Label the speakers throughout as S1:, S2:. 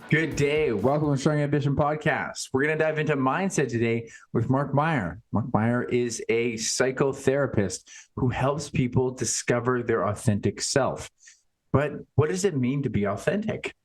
S1: Good day. Welcome to Strong Ambition Podcast. We're going to dive into mindset today with Mark Meyer. Mark Meyer is a psychotherapist who helps people discover their authentic self. But what does it mean to be authentic?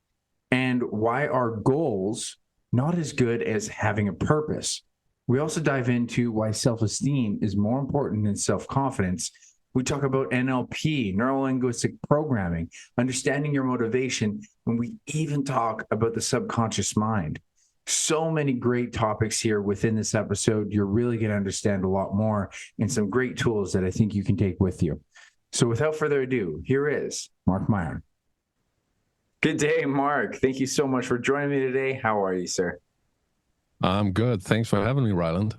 S1: And why are goals not as good as having a purpose? We also dive into why self-esteem is more important than self-confidence. We talk about NLP, neuro-linguistic programming, understanding your motivation, and we even talk about the subconscious mind. So many great topics here within this episode. You're really going to understand a lot more and some great tools that I think you can take with you. So without further ado, here is Mark Meyer. Good day, Mark. Thank you so much for joining me today. How are you, sir?
S2: I'm good. Thanks for having me, Ryland.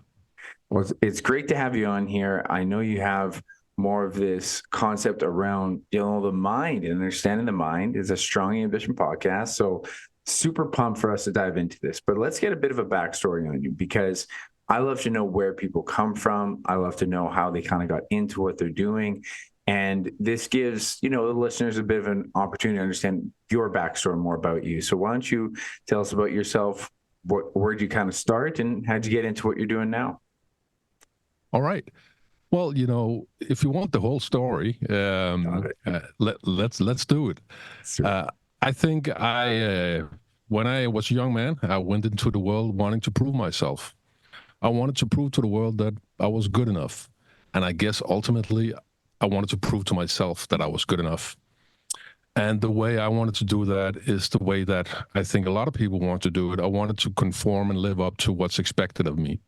S1: Well, it's great to have you on here. I know you have more of this concept around the mind and understanding the mind. Is a Strong Ambition podcast. So super pumped for us to dive into this. But let's get a bit of a backstory on you, because I love to know where people come from. I love to know how they kind of got into what they're doing. And this gives, the listeners a bit of an opportunity to understand your backstory, more about you. So why don't you tell us about yourself? Where'd you kind of start and how'd you get into what you're doing now?
S2: All right. Well, if you want the whole story, let's do it. I think when I was a young man, I went into the world wanting to prove myself. I wanted to prove to the world that I was good enough. And I guess ultimately, I wanted to prove to myself that I was good enough. And the way I wanted to do that is the way that I think a lot of people want to do it. I wanted to conform and live up to what's expected of me.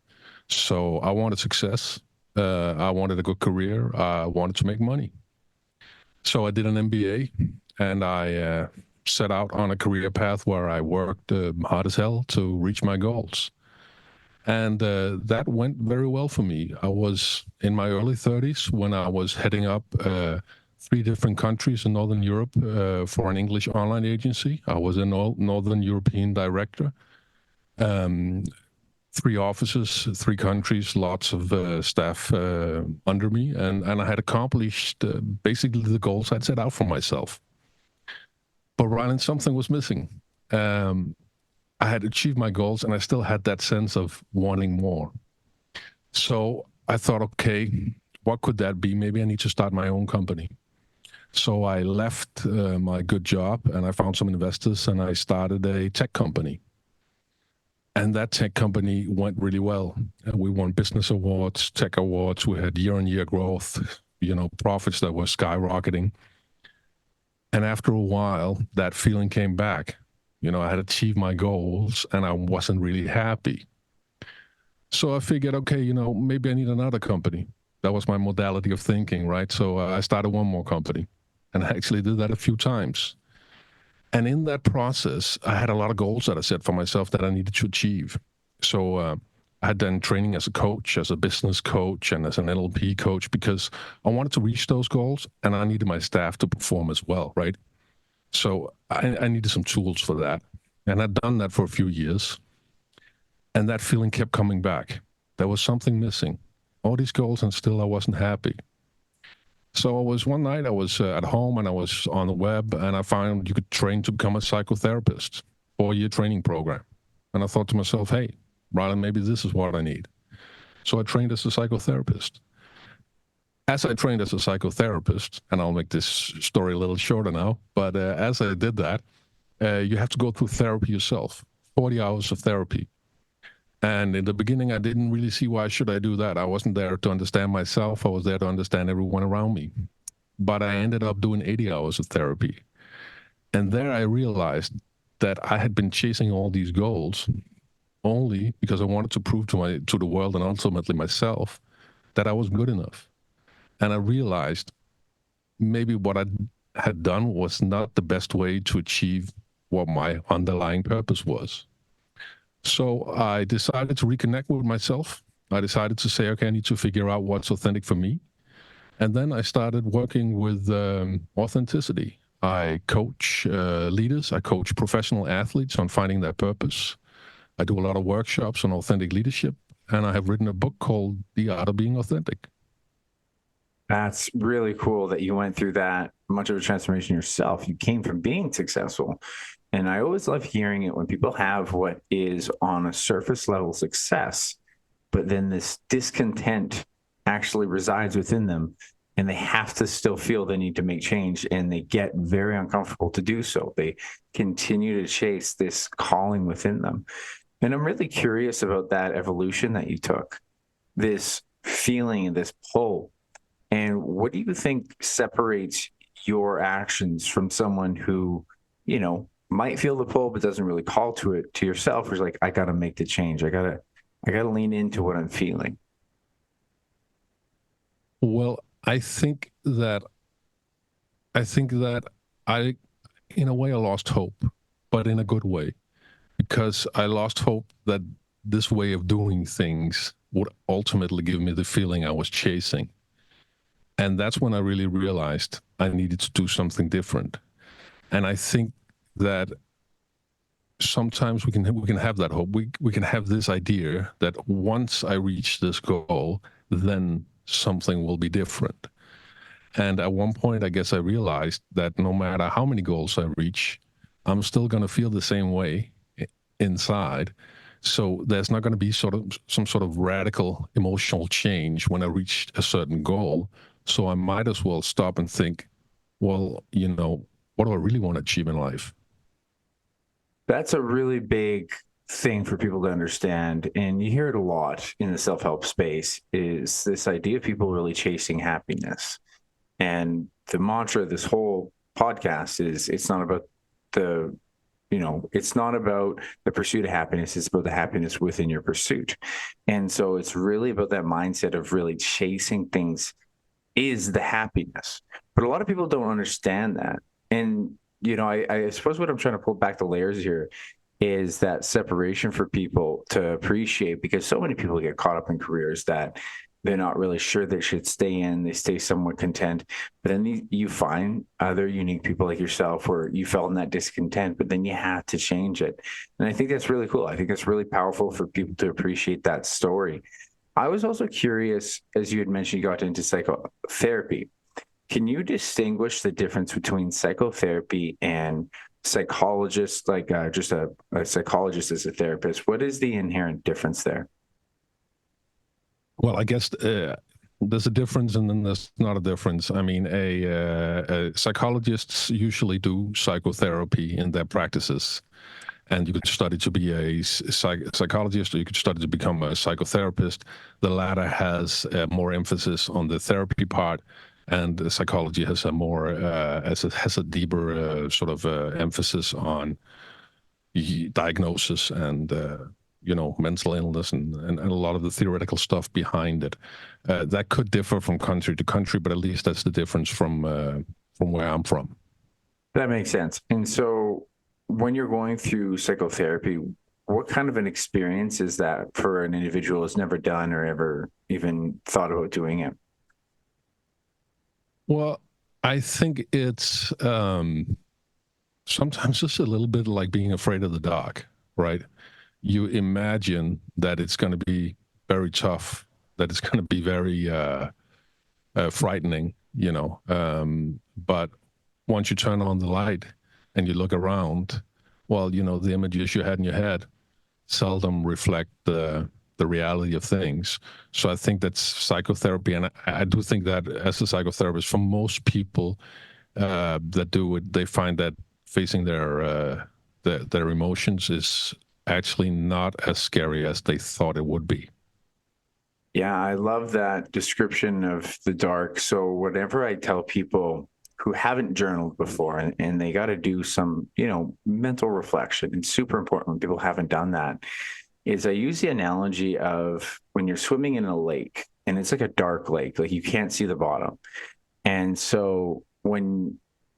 S2: So I wanted success. I wanted a good career. I wanted to make money. So I did an MBA, and I set out on a career path where I worked hard as hell to reach my goals. And that went very well for me. I was in my early 30s when I was heading up 3 different countries in Northern Europe for an English online agency. I was a Northern European director. 3 offices, 3 countries, lots of staff under me, and I had accomplished basically the goals I'd set out for myself. But Ryan, something was missing. I had achieved my goals, and I still had that sense of wanting more. So I thought, okay, what could that be? Maybe I need to start my own company. So I left my good job, and I found some investors, and I started a tech company. And that tech company went really well. We won business awards, tech awards. We had year-on-year growth, profits that were skyrocketing. And after a while, that feeling came back. I had achieved my goals, and I wasn't really happy. So I figured, okay, maybe I need another company. That was my modality of thinking, right? So I started one more company, and I actually did that a few times. And in that process, I had a lot of goals that I set for myself that I needed to achieve. So I had done training as a coach, as a business coach, and as an NLP coach, because I wanted to reach those goals, and I needed my staff to perform as well, right? So I needed some tools for that. And I'd done that for a few years. And that feeling kept coming back. There was something missing. All these goals, and still I wasn't happy. So one night I was at home, and I was on the web, and I found you could train to become a psychotherapist, 4-year training program. And I thought to myself, hey, Ryland, maybe this is what I need. So I trained as a psychotherapist. As I trained as a psychotherapist, and I'll make this story a little shorter now, but as I did that, you have to go through therapy yourself, 40 hours of therapy. And in the beginning, I didn't really see why should I do that. I wasn't there to understand myself. I was there to understand everyone around me. But I ended up doing 80 hours of therapy. And there I realized that I had been chasing all these goals only because I wanted to prove to the world and ultimately myself that I was good enough. And I realized maybe what I had done was not the best way to achieve what my underlying purpose was. So I decided to reconnect with myself. I decided to say, okay, I need to figure out what's authentic for me. And then I started working with authenticity. I coach leaders. I coach professional athletes on finding their purpose. I do a lot of workshops on authentic leadership. And I have written a book called The Art of Being Authentic.
S1: That's really cool that you went through that much of a transformation yourself. You came from being successful And I always love hearing it when people have what is on a surface level success, but then this discontent actually resides within them, and they have to still feel the need to make change, and they get very uncomfortable to do so. They continue to chase this calling within them. And I'm really curious about that evolution that you took, this feeling, this pull. And what do you think separates your actions from someone who, might feel the pull but doesn't really call to it, to yourself, who's like, I gotta make the change. I gotta lean into what I'm feeling.
S2: Well, I think that I, in a way, I lost hope, but in a good way, because I lost hope that this way of doing things would ultimately give me the feeling I was chasing. And that's when I really realized I needed to do something different. And I think that sometimes we can have that hope. We can have this idea that once I reach this goal, then something will be different. And at one point, I guess I realized that no matter how many goals I reach, I'm still going to feel the same way inside. So there's not going to be some sort of radical emotional change when I reach a certain goal. So I might as well stop and think, well, what do I really want to achieve in life?
S1: That's a really big thing for people to understand. And you hear it a lot in the self-help space, is this idea of people really chasing happiness. And the mantra of this whole podcast is it's not about the it's not about the pursuit of happiness, it's about the happiness within your pursuit. And so it's really about that mindset of really chasing things is the happiness. But a lot of people don't understand that. And I suppose what I'm trying to pull back the layers here is that separation for people to appreciate, because so many people get caught up in careers that they're not really sure they should stay in. They stay somewhat content, but then you find other unique people like yourself where you felt in that discontent, but then you have to change it. And I think that's really cool. I think it's really powerful for people to appreciate that story. I was also curious, as you had mentioned, you got into psychotherapy. Can you distinguish the difference between psychotherapy and psychologist, like just a psychologist as a therapist? What is the inherent difference there?
S2: Well, I guess there's a difference, and then there's not a difference. I mean, psychologists usually do psychotherapy in their practices, and you could study to be a psychologist, or you could study to become a psychotherapist. The latter has more emphasis on the therapy part, and the psychology has a more has a deeper emphasis on diagnosis and mental illness and a lot of the theoretical stuff behind it. That could differ from country to country, but at least that's the difference from where I'm from.
S1: That makes sense. And so when you're going through psychotherapy, what kind of an experience is that for an individual who's never done or ever even thought about doing it?
S2: Well, I think it's sometimes just a little bit like being afraid of the dark, right? You imagine that it's going to be very tough, that it's going to be very frightening, but once you turn on the light and you look around, well, the images you had in your head seldom reflect the reality of things. So I think that's psychotherapy. And I do think that as a psychotherapist, for most people that do it, they find that facing their emotions is actually not as scary as they thought it would be.
S1: Yeah, I love that description of the dark. So whenever I tell people who haven't journaled before and they got to do some, mental reflection, it's super important when people haven't done that, is I use the analogy of when you're swimming in a lake and it's like a dark lake, like you can't see the bottom. And so if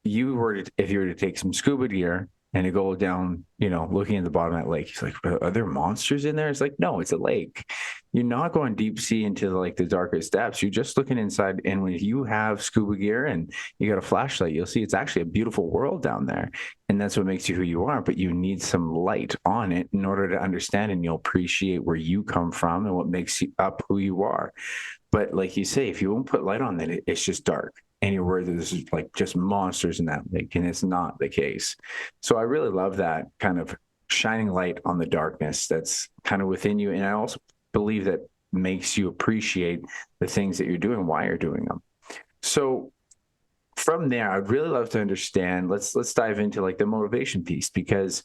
S1: you were to take some scuba gear and to go down, looking at the bottom of that lake, he's like, are there monsters in there? It's like, no, it's a lake. You're not going deep sea into the darkest depths. You're just looking inside. And when you have scuba gear and you got a flashlight, you'll see it's actually a beautiful world down there. And that's what makes you who you are. But you need some light on it in order to understand, and you'll appreciate where you come from and what makes you up who you are. But like you say, if you won't put light on, then it's just dark. and you're worried that this is like just monsters in that lake, and it's not the case. So I really love that kind of shining light on the darkness that's kind of within you. And I also believe that makes you appreciate the things that you're doing, why you're doing them. So from there, I'd really love to understand, let's dive into like the motivation piece, because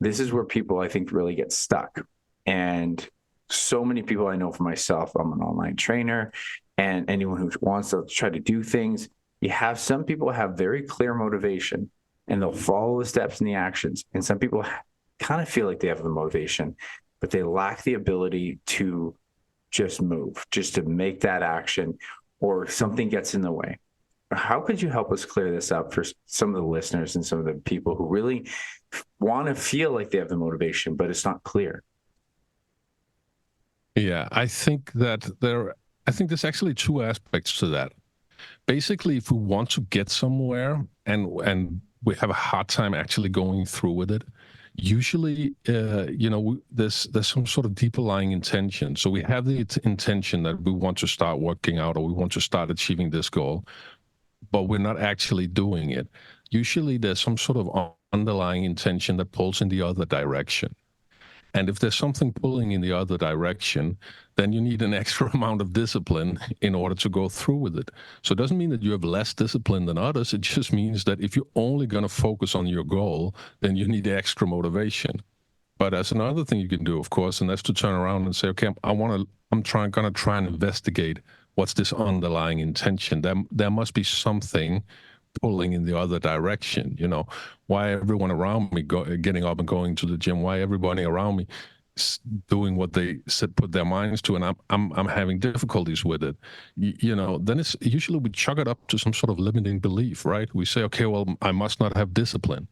S1: this is where people, I think, really get stuck. And so many people I know for myself, I'm an online trainer, and anyone who wants to try to do things, you have some people have very clear motivation and they'll follow the steps and the actions. And some people kind of feel like they have the motivation, but they lack the ability to just move, just to make that action, or something gets in the way. How could you help us clear this up for some of the listeners and some of the people who really want to feel like they have the motivation, but it's not clear?
S2: Yeah, I think there's actually two aspects to that. Basically, if we want to get somewhere and we have a hard time actually going through with it, usually, there's some sort of deeper lying intention. So we have the intention that we want to start working out, or we want to start achieving this goal, but we're not actually doing it. Usually there's some sort of underlying intention that pulls in the other direction. And if there's something pulling in the other direction, then you need an extra amount of discipline in order to go through with it. So it doesn't mean that you have less discipline than others. It just means that if you're only going to focus on your goal, then you need extra motivation. But as another thing you can do, of course, and that's to turn around and say, okay, going to try and investigate what's this underlying intention. There must be something pulling in the other direction. Why everyone around me getting up and going to the gym? Why everybody around me doing what they put their minds to, and I'm having difficulties with it? Then it's usually we chalk it up to some sort of limiting belief, right? We say, okay, well, I must not have discipline,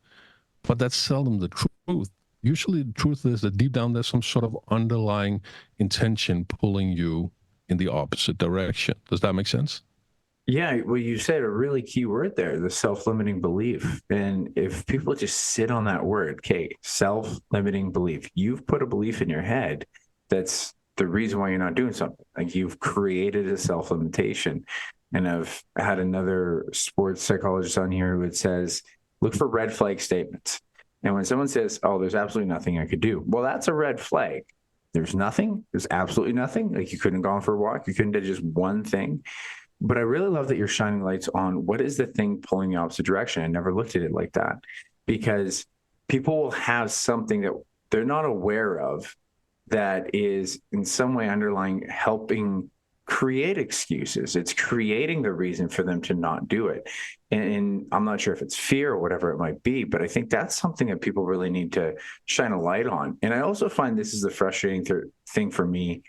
S2: but that's seldom the truth. Usually the truth is that deep down there's some sort of underlying intention pulling you in the opposite direction. Does that make sense?
S1: Yeah, well, you said a really key word there, the self-limiting belief. And if people just sit on that word, okay, self-limiting belief, you've put a belief in your head that's the reason why you're not doing something. Like, you've created a self-limitation. And I've had another sports psychologist on here who says, look for red flag statements. And when someone says, oh, there's absolutely nothing I could do, well, that's a red flag. There's nothing. There's absolutely nothing. Like, you couldn't have gone for a walk. You couldn't do just one thing. But I really love that you're shining lights on what is the thing pulling the opposite direction. I never looked at it like that, because people will have something that they're not aware of that is in some way underlying, helping create excuses. It's creating the reason for them to not do it. And I'm not sure if it's fear or whatever it might be, but I think that's something that people really need to shine a light on. And I also find this is the frustrating thing for me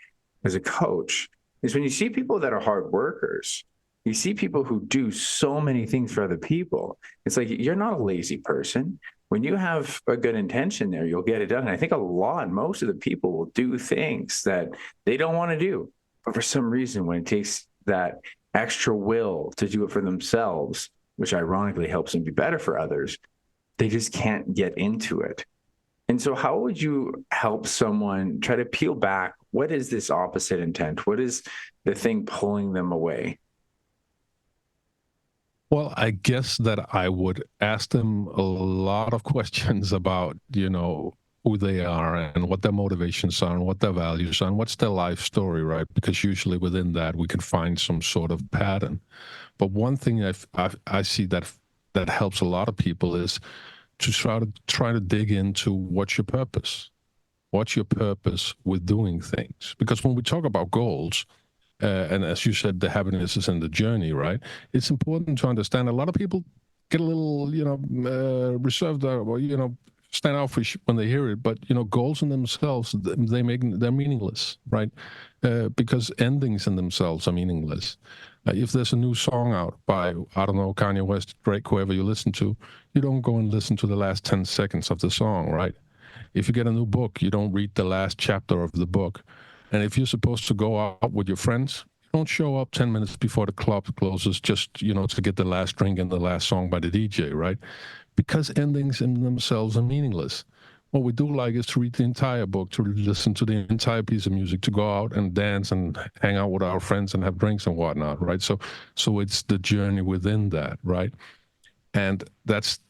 S1: as a coach, is when you see people that are hard workers, you see people who do so many things for other people. It's like, you're not a lazy person. When you have a good intention there, you'll get it done. And I think most of the people will do things that they don't want to do. But for some reason, when it takes that extra will to do it for themselves, which ironically helps them be better for others, they just can't get into it. And so how would you help someone try to peel back? What is this opposite intent? What is the thing pulling them away?
S2: Well, I guess that I would ask them a lot of questions about, who they are and what their motivations are and what their values are and what's their life story, right? Because usually within that, we can find some sort of pattern. But one thing I see that helps a lot of people is to try to dig into what's your purpose. What's your purpose with doing things? Because when we talk about goals, and as you said, the happiness is in the journey, right? It's important to understand a lot of people get a little, reserved, or, stand out when they hear it. But, goals in themselves, they're meaningless, right? Because endings in themselves are meaningless. If there's a new song out by, I don't know, Kanye West, Drake, whoever you listen to, you don't go and listen to the last 10 seconds of the song, right? If you get a new book, you don't read the last chapter of the book. And if you're supposed to go out with your friends, you don't show up 10 minutes before the club closes just, to get the last drink and the last song by the DJ, right? Because endings in themselves are meaningless. what we do like is to read the entire book, to listen to the entire piece of music, to go out and dance and hang out with our friends and have drinks and whatnot, right? So it's the journey within that, right? And that's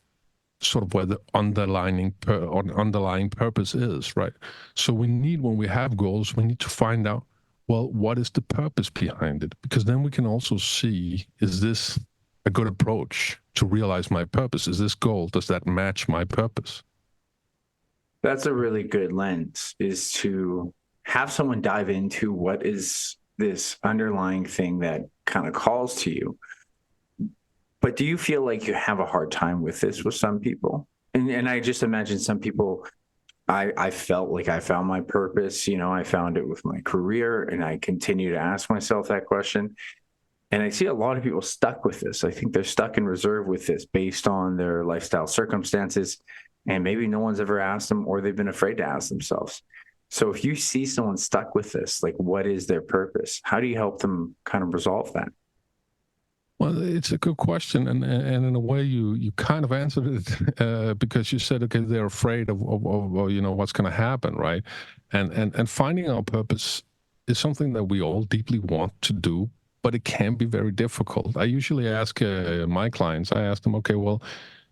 S2: sort of where the underlying purpose is, right? So when we have goals, we need to find out, well, what is the purpose behind it? Because then we can also see, is this a good approach to realize my purpose? Is this goal, does that match my purpose?
S1: That's a really good lens, is to have someone dive into what is this underlying thing that kind of calls to you. But do you feel like you have a hard time with this with some people? And I just imagine some people, I felt like I found my purpose. I found it with my career, and I continue to ask myself that question. And I see a lot of people stuck with this. I think they're stuck in reserve with this based on their lifestyle circumstances. And maybe no one's ever asked them, or they've been afraid to ask themselves. So if you see someone stuck with this, like, what is their purpose? How do you help them kind of resolve that?
S2: Well, it's a good question, and in a way, you kind of answered it because you said, okay, they're afraid of what's going to happen, right? And finding our purpose is something that we all deeply want to do, but it can be very difficult. I usually ask my clients, I ask them, okay, well,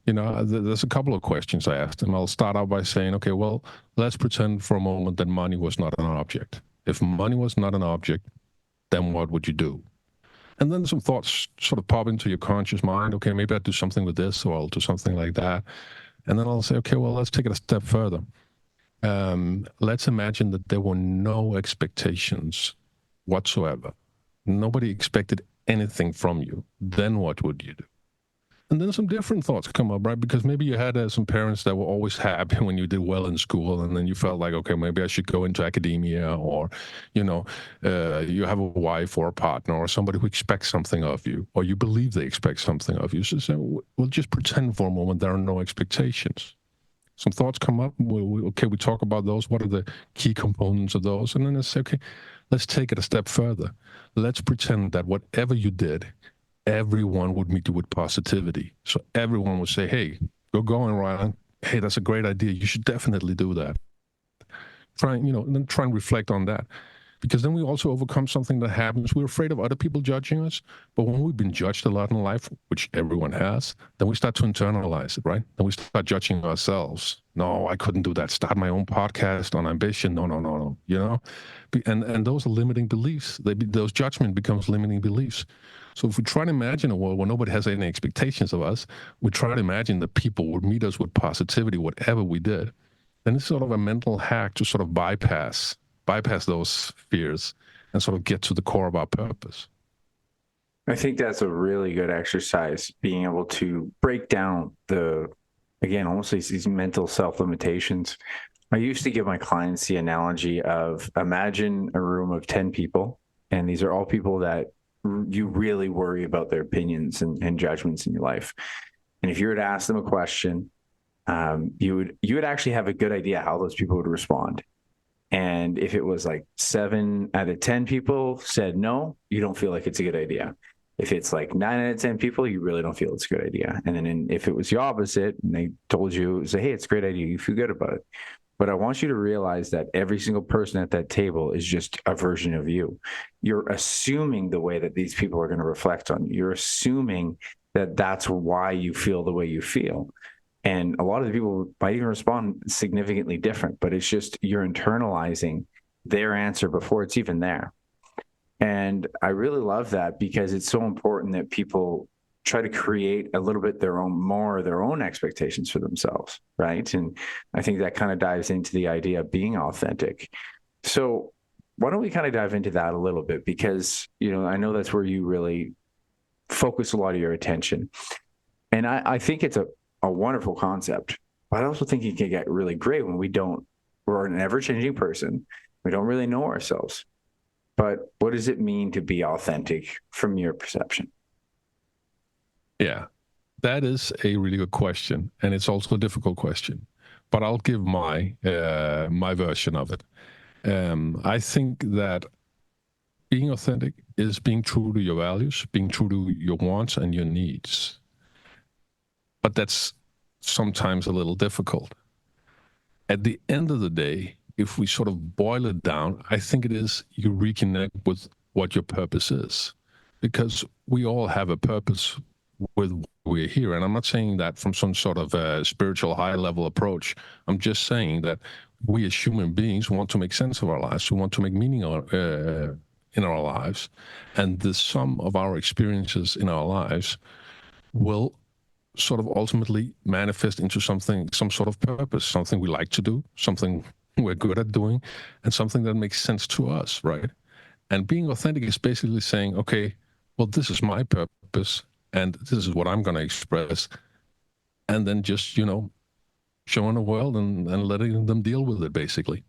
S2: there's a couple of questions I ask them. I'll start out by saying, okay, well, let's pretend for a moment that money was not an object. If money was not an object, then what would you do? And then some thoughts sort of pop into your conscious mind. Okay, maybe I'll do something with this, or I'll do something like that. And then I'll say, okay, well, let's take it a step further. Let's imagine that there were no expectations whatsoever. Nobody expected anything from you. Then what would you do? And then some different thoughts come up, right? Because maybe you had some parents that were always happy when you did well in school, and then you felt like, okay, maybe I should go into academia, or, you have a wife or a partner or somebody who expects something of you, or you believe they expect something of you. So we'll just pretend for a moment there are no expectations. Some thoughts come up. We talk about those. What are the key components of those? And then let's say, okay, let's take it a step further. Let's pretend that whatever you did, everyone would meet you with positivity. So everyone would say, hey, you're going, Ryan. Hey, that's a great idea. You should definitely do that. Try and reflect on that. Because then we also overcome something that happens. We're afraid of other people judging us. But when we've been judged a lot in life, which everyone has, then we start to internalize it, right? Then we start judging ourselves. No, I couldn't do that. Start my own podcast on ambition. No. And those are limiting beliefs. Those judgment becomes limiting beliefs. So if we try to imagine a world where nobody has any expectations of us, we try to imagine that people would meet us with positivity, whatever we did. Then it's sort of a mental hack to sort of bypass those fears and sort of get to the core of our purpose.
S1: I think that's a really good exercise, being able to break down almost these mental self-limitations. I used to give my clients the analogy of, imagine a room of 10 people, and these are all people that you really worry about their opinions and judgments in your life. And if you were to ask them a question, you would actually have a good idea how those people would respond. And if it was like 7 out of 10 people said no, you don't feel like it's a good idea. If it's like 9 out of 10 people, you really don't feel it's a good idea. And then if it was the opposite and they told you, say, hey, it's a great idea, you feel good about it. But I want you to realize that every single person at that table is just a version of you. You're assuming the way that these people are going to reflect on you. You're assuming that that's why you feel the way you feel. And a lot of the people might even respond significantly different, but it's just you're internalizing their answer before it's even there. And I really love that, because it's so important that people try to create a little bit their own expectations for themselves, right? And I think that kind of dives into the idea of being authentic. So why don't we kind of dive into that a little bit? Because, I know that's where you really focus a lot of your attention. And I think it's a wonderful concept, but I also think it can get really great when we're an ever-changing person. We don't really know ourselves. But what does it mean to be authentic from your perception?
S2: Yeah, that is a really good question. And it's also a difficult question, but I'll give my version of it. I think that being authentic is being true to your values, being true to your wants and your needs. But that's sometimes a little difficult. at the end of the day, if we sort of boil it down, I think it is you reconnect with what your purpose is, because we all have a purpose with we're here. And I'm not saying that from some sort of a spiritual high level approach. I'm just saying that we as human beings want to make sense of our lives. We want to make meaning in our lives. And the sum of our experiences in our lives will sort of ultimately manifest into something, some sort of purpose, something we like to do, something we're good at doing, and something that makes sense to us, right? And being authentic is basically saying, okay, well, this is my purpose, and this is what I'm going to express, and then just, showing the world and letting them deal with it, basically.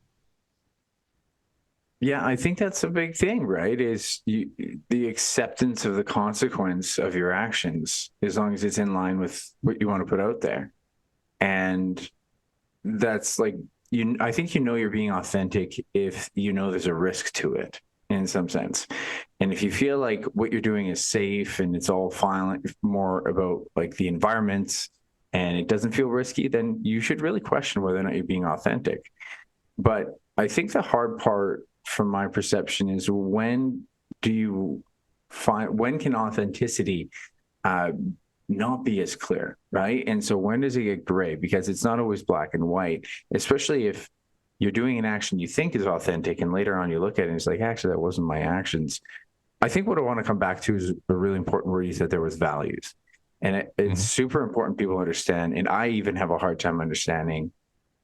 S1: Yeah, I think that's a big thing, right? Is the acceptance of the consequence of your actions, as long as it's in line with what you want to put out there. And that's like, I think you're being authentic if you know there's a risk to it in some sense. And if you feel like what you're doing is safe and it's all fine, more about like the environment and it doesn't feel risky, then you should really question whether or not you're being authentic. But I think the hard part from my perception is when can authenticity not be as clear, right? And so when does it get gray? Because it's not always black and white, especially if you're doing an action you think is authentic and later on you look at it and it's like, actually, that wasn't my actions. I think what I want to come back to is a really important word you said there was values. And it's super important people understand. And I even have a hard time understanding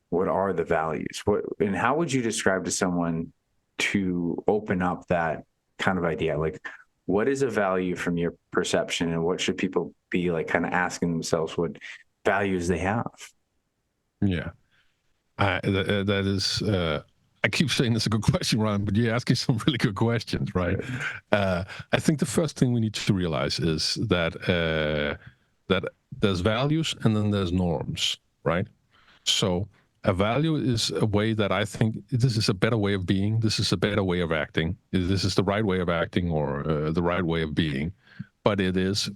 S1: what are the values? And how would you describe to someone to open up that kind of idea? Like, what is a value from your perception, and what should people be like kind of asking themselves what values they have?
S2: Yeah. That is, I keep saying it's a good question, Ryan, but you're asking some really good questions, right? I think the first thing we need to realize is that there's values and then there's norms, right? So a value is a way that I think this is a better way of being. This is a better way of acting. This is the right way of acting, or the right way of being. But it is,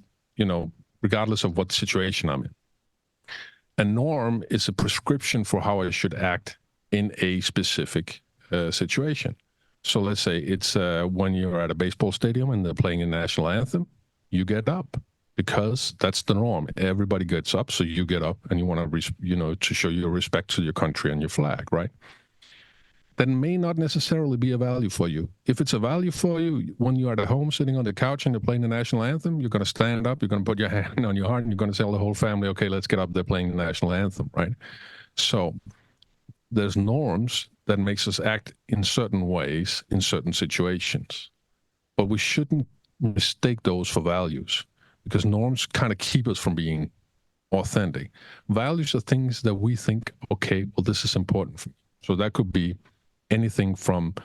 S2: regardless of what situation I'm in. A norm is a prescription for how I should act in a specific situation. So let's say it's when you're at a baseball stadium and they're playing a national anthem, you get up because that's the norm. Everybody gets up, so you get up and you want to, to show your respect to your country and your flag, right? That may not necessarily be a value for you. If it's a value for you, when you're at home sitting on the couch and you're playing the national anthem, you're going to stand up, you're going to put your hand on your heart, and you're going to tell the whole family, okay, let's get up, they're playing the national anthem, right? So there's norms that makes us act in certain ways in certain situations. But we shouldn't mistake those for values, because norms kind of keep us from being authentic. Values are things that we think, okay, well, this is important for me. So that could be anything from,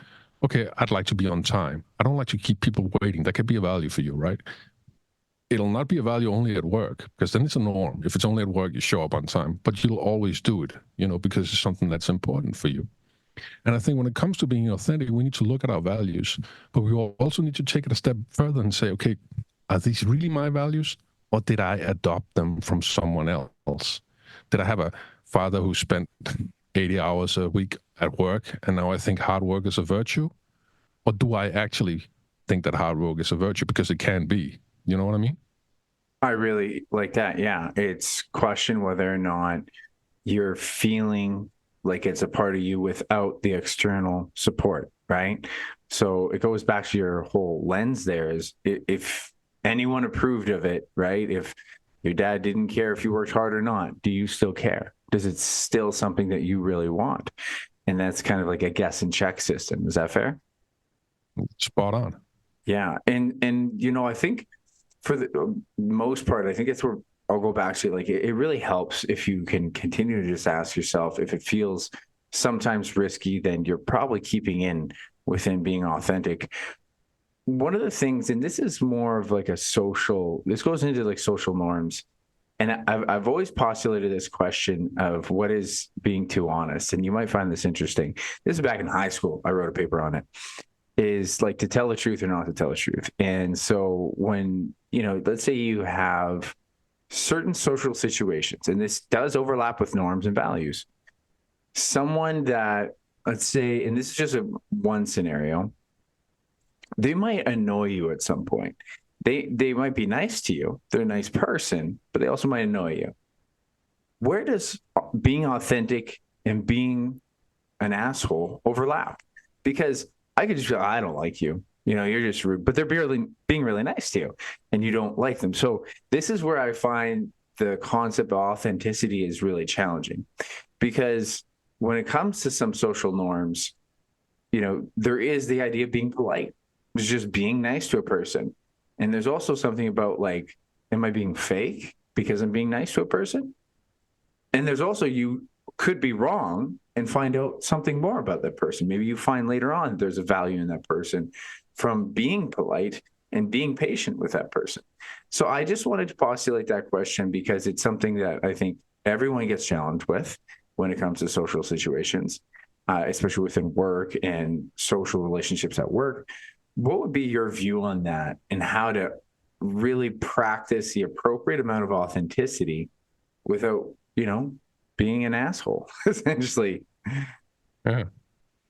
S2: okay, I'd like to be on time. I don't like to keep people waiting. That could be a value for you, right? It'll not be a value only at work, because then it's a norm. If it's only at work, you show up on time, but you'll always do it, because it's something that's important for you. And I think when it comes to being authentic, we need to look at our values, but we also need to take it a step further and say, okay, are these really my values, or did I adopt them from someone else? Did I have a father who spent 80 hours a week at work, and now I think hard work is a virtue? Or do I actually think that hard work is a virtue? Because it can be. You know what I mean?
S1: I really like that. Yeah. It's question whether or not you're feeling like it's a part of you without the external support, right? So it goes back to your whole lens there is if anyone approved of it, right? If your dad didn't care if you worked hard or not, do you still care? Does it still something that you really want? And that's kind of like a guess and check system. Is that fair?
S2: Spot on.
S1: Yeah. And I think for the most part, I think it's where I'll go back to, like, it really helps if you can continue to just ask yourself, if it feels sometimes risky, then you're probably keeping within being authentic. One of the things, and this is more of like this goes into like social norms. And I've always postulated this question of what is being too honest. And you might find this interesting. This is back in high school. I wrote a paper on it. Is like to tell the truth or not to tell the truth. And so when, let's say you have certain social situations, and this does overlap with norms and values, someone that, let's say, and this is just one scenario, they might annoy you at some point. They might be nice to you. They're a nice person, but they also might annoy you. Where does being authentic and being an asshole overlap? Because I could just feel, I don't like you. You're just rude, but they're being really nice to you and you don't like them. So this is where I find the concept of authenticity is really challenging, because when it comes to some social norms, there is the idea of being polite. It's just being nice to a person. And there's also something about, like, am I being fake because I'm being nice to a person? And there's also, you could be wrong and find out something more about that person. Maybe you find later on there's a value in that person from being polite and being patient with that person. So I just wanted to postulate that question because it's something that I think everyone gets challenged with when it comes to social situations, especially within work and social relationships at work. What would be your view on that, and how to really practice the appropriate amount of authenticity without, being an asshole, essentially?
S2: Yeah.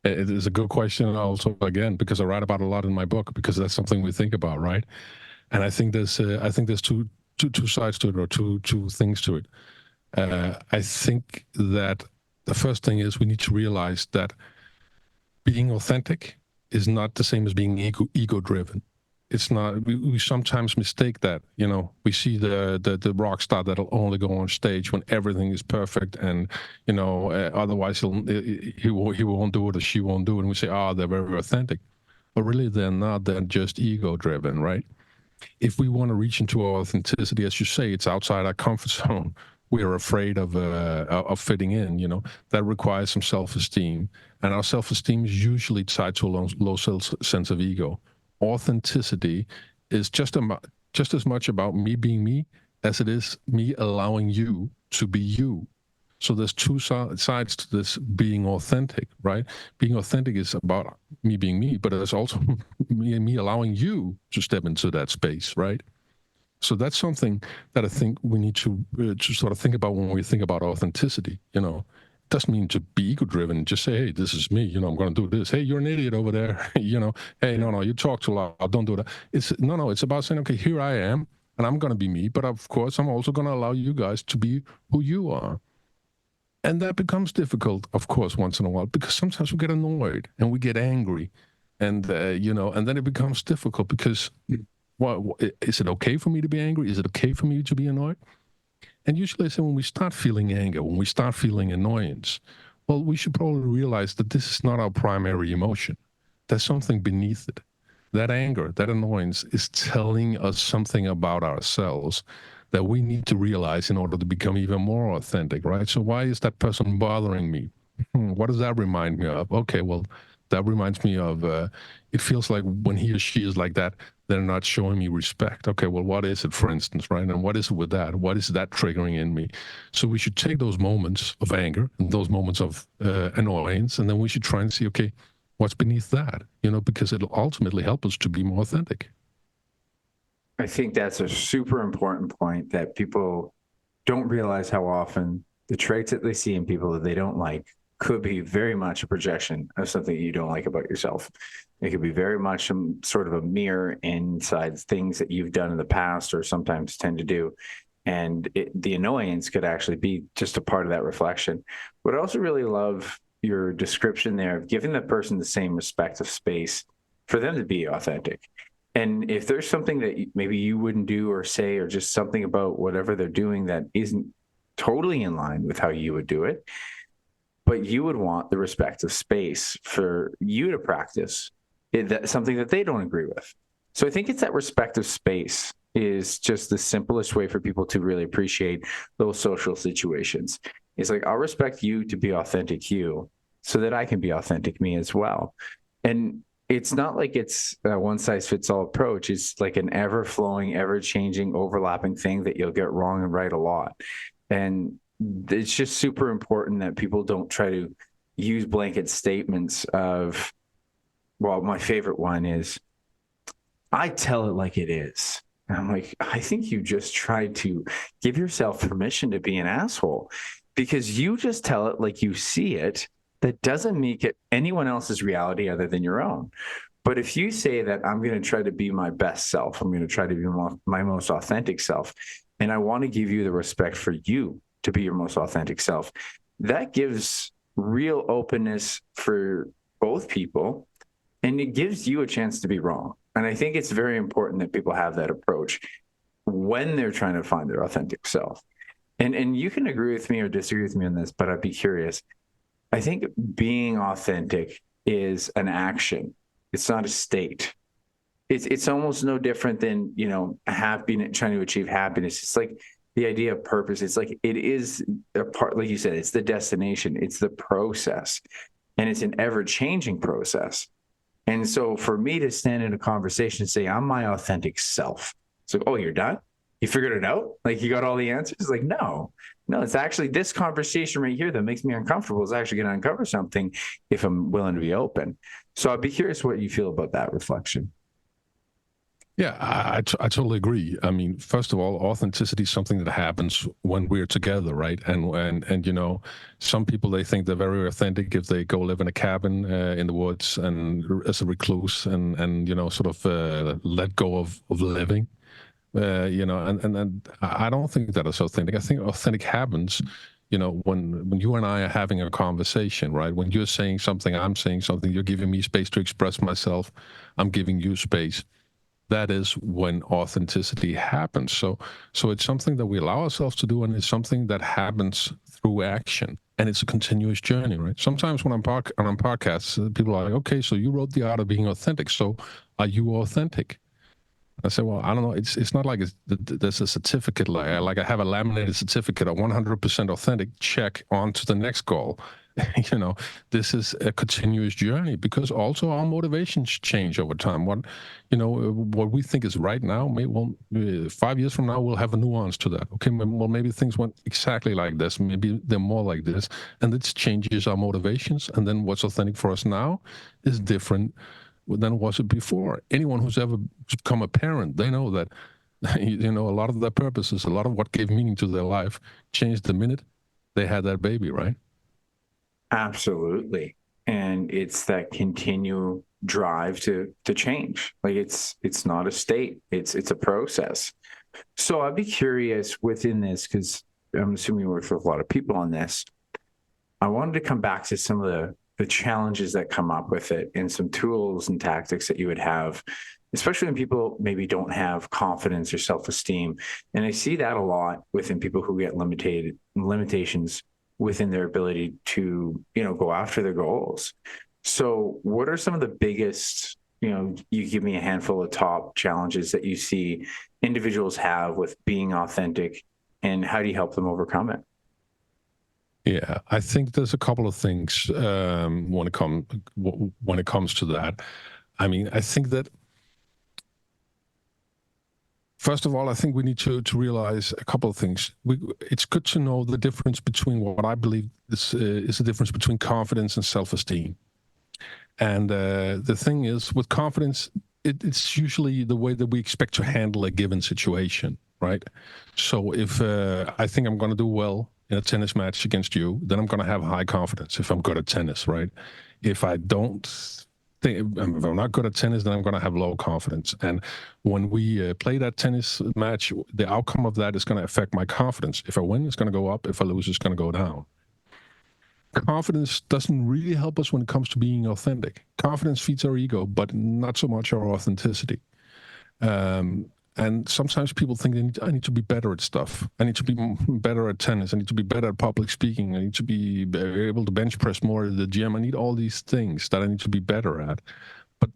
S2: It is a good question also, again, because I write about a lot in my book, because that's something we think about, right? And I think there's two sides to it, or two things to it. I think that the first thing is we need to realize that being authentic is not the same as being ego driven. It's not. We sometimes mistake that. We see the rock star that'll only go on stage when everything is perfect, and otherwise he won't do it, or she won't do it, and we say, oh, they're very authentic, but really they're not. They're just ego driven, right? If we want to reach into our authenticity, as you say, it's outside our comfort zone. We are afraid of fitting in. That requires some self-esteem, and our self-esteem is usually tied to a low sense of ego. Authenticity is just as much about me being me as it is me allowing you to be you. So there's two sides to this being authentic, right? Being authentic is about me being me, but there's also me allowing you to step into that space, right? So that's something that I think we need to sort of think about when we think about authenticity. It doesn't mean to be ego-driven. Just say, hey, this is me. I'm going to do this. Hey, you're an idiot over there. Hey, no, you talk too loud. Don't do that. It's about saying, okay, here I am, and I'm going to be me. But of course, I'm also going to allow you guys to be who you are. And that becomes difficult, of course, once in a while, because sometimes we get annoyed and we get angry, and and then it becomes difficult because, well, is it okay for me to be angry? Is it okay for me to be annoyed? And usually I say, when we start feeling anger, when we start feeling annoyance, well, we should probably realize that this is not our primary emotion. There's something beneath it. That anger, that annoyance is telling us something about ourselves that we need to realize in order to become even more authentic, right? So why is that person bothering me? What does that remind me of? Okay, well, that reminds me of, it feels like when he or she is like that, they're not showing me respect. Okay, well, what is it, for instance, right? And what is it with that? What is that triggering in me? So we should take those moments of anger and those moments of annoyance, and then we should try and see, okay, what's beneath that? Because it'll ultimately help us to be more authentic.
S1: I think that's a super important point, that people don't realize how often the traits that they see in people that they don't like could be very much a projection of something you don't like about yourself. It could be very much some sort of a mirror inside things that you've done in the past or sometimes tend to do. And the annoyance could actually be just a part of that reflection. But I also really love your description there of giving the person the same respect of space for them to be authentic. And if there's something that maybe you wouldn't do or say, or just something about whatever they're doing that isn't totally in line with how you would do it, but you would want the respect of space for you to practice that's something that they don't agree with. So I think it's that respect of space is just the simplest way for people to really appreciate those social situations. It's like, I'll respect you to be authentic you so that I can be authentic me as well. And it's not like it's a one-size-fits-all approach. It's like an ever-flowing, ever-changing, overlapping thing that you'll get wrong and right a lot. And it's just super important that people don't try to use blanket statements of, well, my favorite one is, I tell it like it is. And I'm like, I think you just tried to give yourself permission to be an asshole, because you just tell it like you see it. That doesn't make it anyone else's reality other than your own. But if you say that I'm going to try to be my best self, I'm going to try to be my most authentic self, and I want to give you the respect for you to be your most authentic self, that gives real openness for both people, and it gives you a chance to be wrong. And I think it's very important that people have that approach when they're trying to find their authentic self. And you can agree with me or disagree with me on this, but I'd be curious. I think being authentic is an action. It's not a state. It's almost no different than, trying to achieve happiness. It's like the idea of purpose. It's like it is a part, like you said, it's the destination, it's the process, and it's an ever-changing process. And so for me to stand in a conversation and say, I'm my authentic self. It's like, oh, you're done? You figured it out? Like you got all the answers? Like, no, it's actually this conversation right here that makes me uncomfortable is actually going to uncover something if I'm willing to be open. So I'd be curious what you feel about that reflection.
S2: Yeah, I totally agree. I mean, first of all, authenticity is something that happens when we're together, right? And some people, they think they're very authentic if they go live in a cabin in the woods and as a recluse and sort of let go of living. And I don't think that is authentic. I think authentic happens, when you and I are having a conversation, right? When you're saying something, I'm saying something, you're giving me space to express myself, I'm giving you space. That is when authenticity happens. So it's something that we allow ourselves to do, and it's something that happens through action. And it's a continuous journey, right? Sometimes when I'm on podcasts, people are like, okay, so you wrote The Art of Being Authentic. So are you authentic? I say, well, I don't know. It's not like there's a certificate, like I have a laminated certificate of 100% authentic, check on to the next goal. This is a continuous journey because also our motivations change over time. What we think is right now, 5 years from now, we'll have a nuance to that. Okay, well, maybe things went exactly like this. Maybe they're more like this. And this changes our motivations. And then what's authentic for us now is different than was it before. Anyone who's ever become a parent, they know that, a lot of their purposes, a lot of what gave meaning to their life changed the minute they had that baby, right?
S1: Absolutely. And it's that continual drive to change. Like it's not a state, it's a process. So I'd be curious within this, because I'm assuming you work with a lot of people on this. I wanted to come back to some of the challenges that come up with it and some tools and tactics that you would have, especially when people maybe don't have confidence or self-esteem. And I see that a lot within people who get limitations within their ability to, go after their goals. So what are some of the biggest, you give me a handful of top challenges that you see individuals have with being authentic, and how do you help them overcome it?
S2: Yeah, I think there's a couple of things when it comes to that. I mean, I think that first of all, I think we need to realize a couple of things. It's good to know the difference between what I believe is the difference between confidence and self-esteem. And the thing is, with confidence, it's usually the way that we expect to handle a given situation, right? So if I think I'm going to do well in a tennis match against you, then I'm going to have high confidence if I'm good at tennis, right? If I'm not good at tennis, then I'm going to have low confidence. And when we play that tennis match, the outcome of that is going to affect my confidence. If I win, it's going to go up. If I lose, it's going to go down. Confidence doesn't really help us when it comes to being authentic. Confidence feeds our ego, but not so much our authenticity. And sometimes people think I need to be better at stuff. I need to be better at tennis. I need to be better at public speaking. I need to be able to bench press more at the gym. I need all these things that I need to be better at. But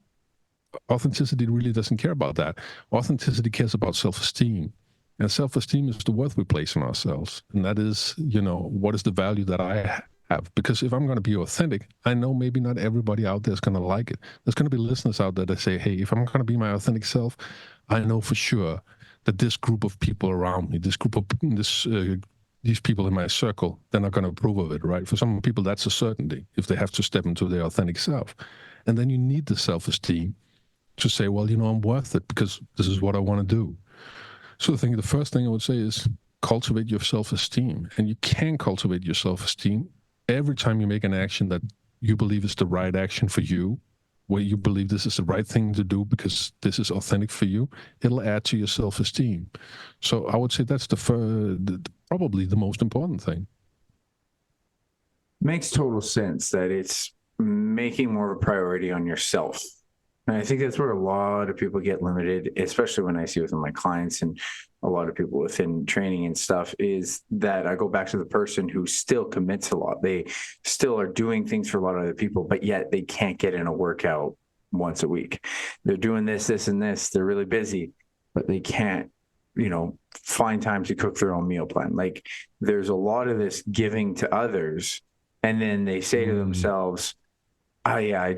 S2: authenticity really doesn't care about that. Authenticity cares about self-esteem. And self-esteem is the worth we place on ourselves. And that is, what is the value that I have? Because if I'm going to be authentic, I know maybe not everybody out there is going to like it. There's going to be listeners out there that say, hey, if I'm going to be my authentic self, I know for sure that this group of people around me, these people in my circle, they're not going to approve of it, right? For some people, that's a certainty if they have to step into their authentic self. And then you need the self-esteem to say, well, I'm worth it because this is what I want to do. So the first thing I would say is cultivate your self-esteem. And you can cultivate your self-esteem every time you make an action that you believe is the right action for you, where you believe this is the right thing to do because this is authentic for you. It'll add to your self-esteem. So I would say that's probably the most important thing.
S1: Makes total sense that it's making more of a priority on yourself. And I think that's where a lot of people get limited, especially when I see within my clients and a lot of people within training and stuff, is that I go back to the person who still commits a lot. They still are doing things for a lot of other people, but yet they can't get in a workout once a week. They're doing this, this, and this. They're really busy, but they can't, find time to cook their own meal plan. Like, there's a lot of this giving to others. And then they say to themselves, oh yeah, I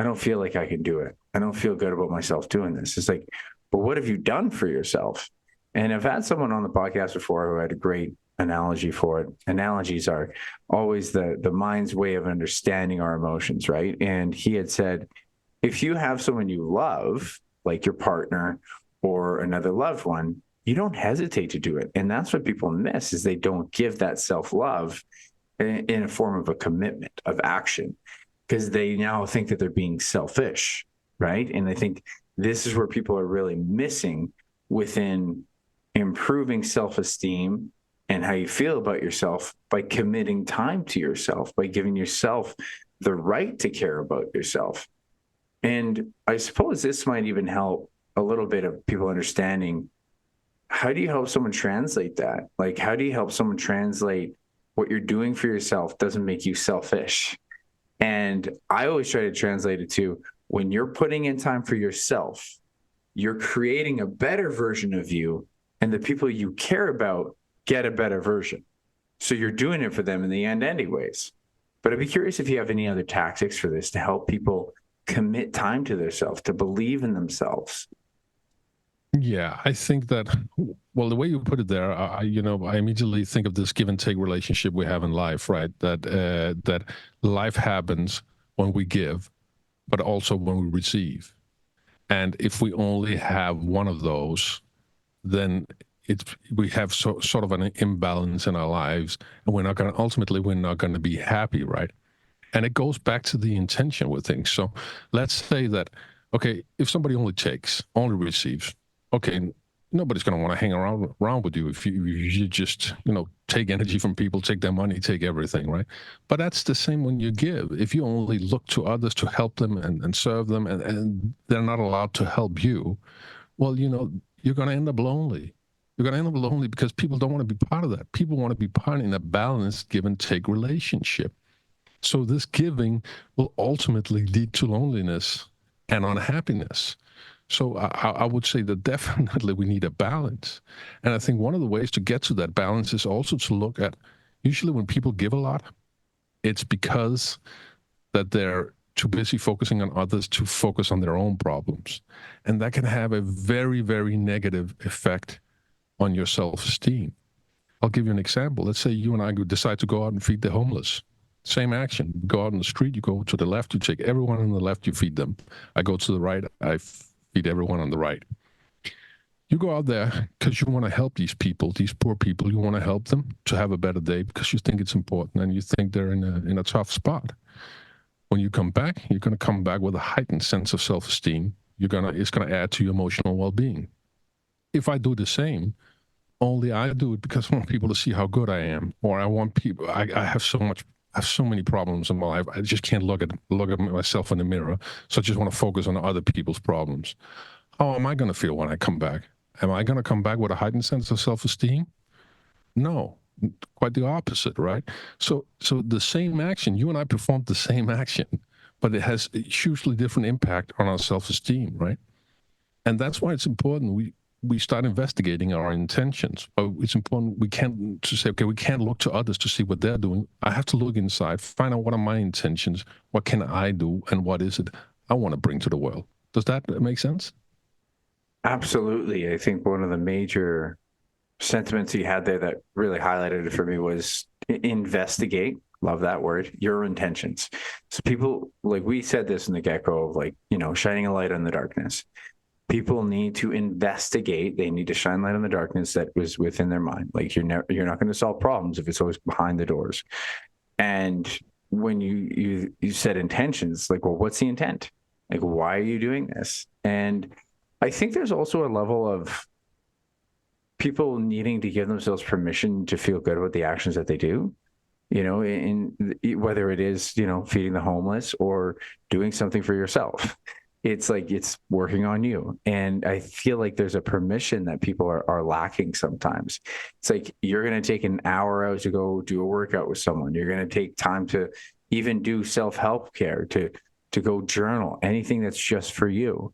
S1: don't feel like I can do it. I don't feel good about myself doing this. It's like, but what have you done for yourself? And I've had someone on the podcast before who had a great analogy for it. Analogies are always the mind's way of understanding our emotions, right? And he had said, if you have someone you love, like your partner or another loved one, you don't hesitate to do it. And that's what people miss, is they don't give that self-love in a form of a commitment of action, because they now think that they're being selfish, right? And I think this is where people are really missing within improving self-esteem and how you feel about yourself, by committing time to yourself, by giving yourself the right to care about yourself. And I suppose this might even help a little bit of people understanding, how do you help someone translate that? Like, how do you help someone translate what you're doing for yourself doesn't make you selfish? And I always try to translate it to, when you're putting in time for yourself, you're creating a better version of you, and the people you care about get a better version. So you're doing it for them in the end anyways. But I'd be curious if you have any other tactics for this to help people commit time to themselves, to believe in themselves.
S2: Yeah, I think that, well, the way you put it there, I immediately think of this give and take relationship we have in life, right? That life happens when we give, but also when we receive. And if we only have one of those, then we have sort of an imbalance in our lives, and we're not going to be happy, right? And it goes back to the intention with things. So let's say that, okay, if somebody only receives, okay, nobody's going to want to hang around with you if you just, take energy from people, take their money, take everything, right? But that's the same when you give. If you only look to others to help them and serve them, and they're not allowed to help you, well, you're going to end up lonely. You're going to end up lonely because people don't want to be part of that. People want to be part in a balanced give and take relationship. So this giving will ultimately lead to loneliness and unhappiness. So I would say that definitely we need a balance. And I think one of the ways to get to that balance is also to look at, usually when people give a lot, it's because that they're too busy focusing on others to focus on their own problems. And that can have a very, very negative effect on your self-esteem. I'll give you an example. Let's say you and I decide to go out and feed the homeless. Same action. You go out on the street, you go to the left, you take everyone on the left, you feed them. I go to the right, I feed everyone on the right. You go out there because you want to help these people, these poor people. You want to help them to have a better day because you think it's important and you think they're in a tough spot. When you come back, you're going to come back with a heightened sense of self-esteem. It's going to add to your emotional well-being. If I do the same, only I do it because I want people to see how good I am, or I want people. I have so many problems in my life. I just can't look at myself in the mirror. So I just want to focus on other people's problems. How am I going to feel when I come back? Am I going to come back with a heightened sense of self-esteem? No, quite the opposite, right? So the same action, you and I performed the same action, but it has a hugely different impact on our self-esteem, right? And that's why it's important we start investigating our intentions. It's important we can't look to others to see what they're doing. I have to look inside, find out what are my intentions, what can I do, and what is it I want to bring to the world. Does that make sense?
S1: Absolutely. I think one of the major sentiments you had there that really highlighted it for me was investigate. Love that word. Your intentions. So people, like we said this in the get-go of shining a light on the darkness. people need to investigate. They need to shine light on the darkness that was within their mind. Like you're not going to solve problems if it's always behind the doors. And when you set intentions, like, well, what's the intent? Like, why are you doing this? And I think there's also a level of people needing to give themselves permission to feel good about the actions that they do, in whether it is, feeding the homeless or doing something for yourself. It's like, it's working on you. And I feel like there's a permission that people are lacking sometimes. It's like, you're going to take an hour out to go do a workout with someone. You're going to take time to even do self-help care, to go journal, anything that's just for you.